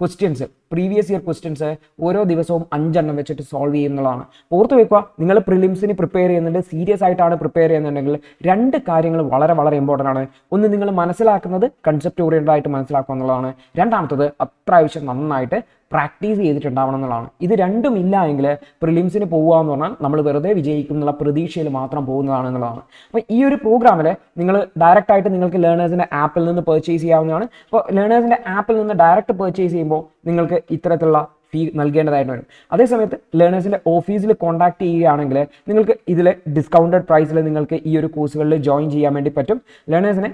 ക്വസ്റ്റ്യൻസ്, പ്രീവിയസ് ഇയർ ക്വസ്റ്റ്യൻസ് ഓരോ ദിവസവും 5 എണ്ണം വെച്ചിട്ട് സോൾവ് ചെയ്യുന്നതാണ്. ഓർത്ത് വെക്കുക, നിങ്ങൾ പ്രിലിംസിന് പ്രിപ്പയർ ചെയ്യുന്നുണ്ട്, സീരിയസ് ആയിട്ടാണ് പ്രിപ്പയർ ചെയ്യുന്നുണ്ടെങ്കിൽ 2 കാര്യങ്ങൾ വളരെ വളരെ ഇമ്പോർട്ടൻ്റ് ആണ്. ഒന്ന്, നിങ്ങൾ മനസ്സിലാക്കുന്നത് കൺസെപ്റ്റ് ഓറിയൻറ്റഡ് ആയിട്ട് മനസ്സിലാക്കുക എന്നുള്ളതാണ്. രണ്ടാമത്തത് അത്യാവശ്യം നന്നായിട്ട് പ്രാക്ടീസ് ചെയ്തിട്ടുണ്ടാവണം എന്നുള്ളതാണ്. ഇത് രണ്ടും ഇല്ല എങ്കിൽ പ്രിലിംസിന് പോകുക എന്ന് പറഞ്ഞാൽ നമ്മൾ വെറുതെ വിജയിക്കും എന്നുള്ള പ്രതീക്ഷയിൽ മാത്രം പോകുന്നതാണ് എന്നുള്ളതാണ്. അപ്പോൾ ഈ ഒരു പ്രോഗ്രാമിൽ നിങ്ങൾ ഡയറക്റ്റ് ആയിട്ട് നിങ്ങൾക്ക് ലേണേഴ്സിൻ്റെ ആപ്പിൽ നിന്ന് പർച്ചേസ് ചെയ്യാവുന്നതാണ്. അപ്പോൾ ലേണേഴ്സിൻ്റെ ആപ്പിൽ നിന്ന് ഡയറക്റ്റ് പർച്ചേസ് ചെയ്യുമ്പോൾ നിങ്ങൾക്ക് ഇത്തരത്തിലുള്ള ഫീ നൽകേണ്ടതായിട്ട് വരും. അതേസമയത്ത് ലേണേഴ്സിൻ്റെ ഓഫീസിൽ കോൺടാക്ട് ചെയ്യുകയാണെങ്കിൽ നിങ്ങൾക്ക് ഇതിൽ ഡിസ്കൗണ്ടഡ് പ്രൈസിൽ നിങ്ങൾക്ക് ഈ ഒരു കോഴ്സുകളിൽ ജോയിൻ ചെയ്യാൻ വേണ്ടി പറ്റും. ലേണേഴ്സിനെ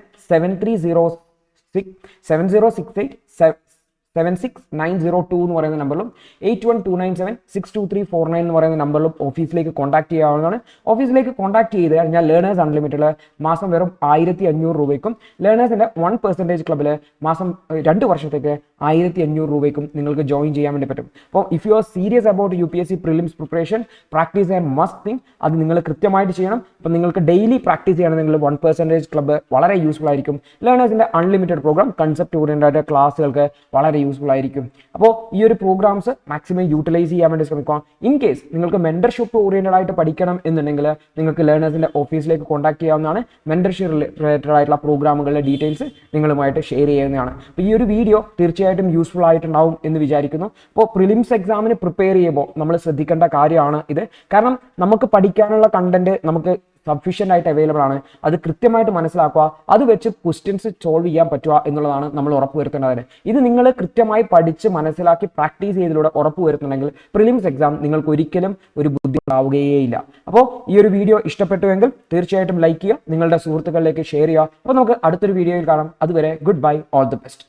7608902 എന്ന് പറയുന്ന നമ്പറിലും 8129762349 എന്ന് പറയുന്ന നമ്പറിലും ഓഫീസിലേക്ക് കോൺടാക്ട് ചെയ്യാവുന്നതാണ്. ഓഫീസിലേക്ക് കോൺടാക്ട് ചെയ്ത് കഴിഞ്ഞാൽ ലേണേഴ്സ് അൺലിമിറ്റഡ് മാസം വെറും 1500 രൂപയ്ക്കും, ലേണേഴ്സിൻ്റെ 1% ക്ലബ്ബിൽ മാസം 2 വർഷത്തേക്ക് 1500 രൂപയ്ക്കും നിങ്ങൾക്ക് ജോയിൻ ചെയ്യാൻ വേണ്ടി പറ്റും. അപ്പോൾ if you are serious about UPSC prelims preparation, practice and must thing, അത് നിങ്ങൾ കൃത്യമായിട്ട് ചെയ്യണം. അപ്പോൾ നിങ്ങൾക്ക് ഡെയിലി പ്രാക്ടീസ് ചെയ്യണമെങ്കിൽ 1% ക്ലബ്ബ് വളരെ യൂസ്ഫുൾ ആയിരിക്കും. ലേണേഴ്സിൻ്റെ അൺലിമിറ്റഡ് പ്രോഗ്രാം കൺസെപ്റ്റ് ഓറിയൻറ്റഡ് ക്ലാസ്സുകൾക്ക് വളരെ യൂസ്ഫുൾ ആയിരിക്കും. അപ്പോൾ ഈ ഒരു പ്രോഗ്രാംസ് മാക്സിമം യൂട്ടിലൈസ് ചെയ്യാൻ വേണ്ടി ശ്രമിക്കുക. ഇൻ കേസ് നിങ്ങൾക്ക് മെന്റർഷിപ്പ് ഓറിയൻറ്റഡ് ആയിട്ട് പഠിക്കണം എന്നുണ്ടെങ്കിൽ നിങ്ങൾക്ക് ലേണേഴ്സിൻ്റെ ഓഫീസിലേക്ക് കോൺടാക്ട് ചെയ്യാവുന്നതാണ്. മെന്റർഷിപ്പ് റിലേറ്റഡ് ആയിട്ടുള്ള പ്രോഗ്രാമുകളുടെ ഡീറ്റെയിൽസ് നിങ്ങളുമായിട്ട് ഷെയർ ചെയ്യുന്നതാണ്. അപ്പോൾ ഈ ഒരു വീഡിയോ തീർച്ചയായിട്ടും യൂസ്ഫുൾ ആയിട്ടുണ്ടാവും എന്ന് വിചാരിക്കുന്നു. അപ്പോൾ പ്രിലിംസ് എക്സാമിന് പ്രിപ്പയർ ചെയ്യുമ്പോൾ നമ്മൾ ശ്രദ്ധിക്കേണ്ട കാര്യമാണ് ഇത്. കാരണം നമുക്ക് പഠിക്കാനുള്ള കണ്ടന്റ് നമുക്ക് സഫീഷ്യൻ്റ് ആയിട്ട് അവൈലബിൾ ആണ്. അത് കൃത്യമായിട്ട് മനസ്സിലാക്കുക, അത് വെച്ച് ക്വസ്റ്റ്യൻസ് സോൾവ് ചെയ്യാൻ പറ്റുക എന്നുള്ളതാണ് നമ്മൾ ഉറപ്പുവരുത്തേണ്ടത്. ഇത് നിങ്ങൾ കൃത്യമായി പഠിച്ച് മനസ്സിലാക്കി പ്രാക്ടീസ് ചെയ്തതിലൂടെ ഉറപ്പുവരുത്തുന്നെങ്കിൽ പ്രിലിംസ് എക്സാം നിങ്ങൾക്ക് ഒരിക്കലും ഒരു ബുദ്ധിമുട്ടാവുകയേയില്ല. അപ്പോൾ ഈ ഒരു വീഡിയോ ഇഷ്ടപ്പെട്ടുവെങ്കിൽ തീർച്ചയായിട്ടും ലൈക്ക് ചെയ്യുക, നിങ്ങളുടെ സുഹൃത്തുക്കളിലേക്ക് ഷെയർ ചെയ്യുക. അപ്പോൾ നമുക്ക് അടുത്തൊരു വീഡിയോയിൽ കാണാം. അതുവരെ good bye, all the best.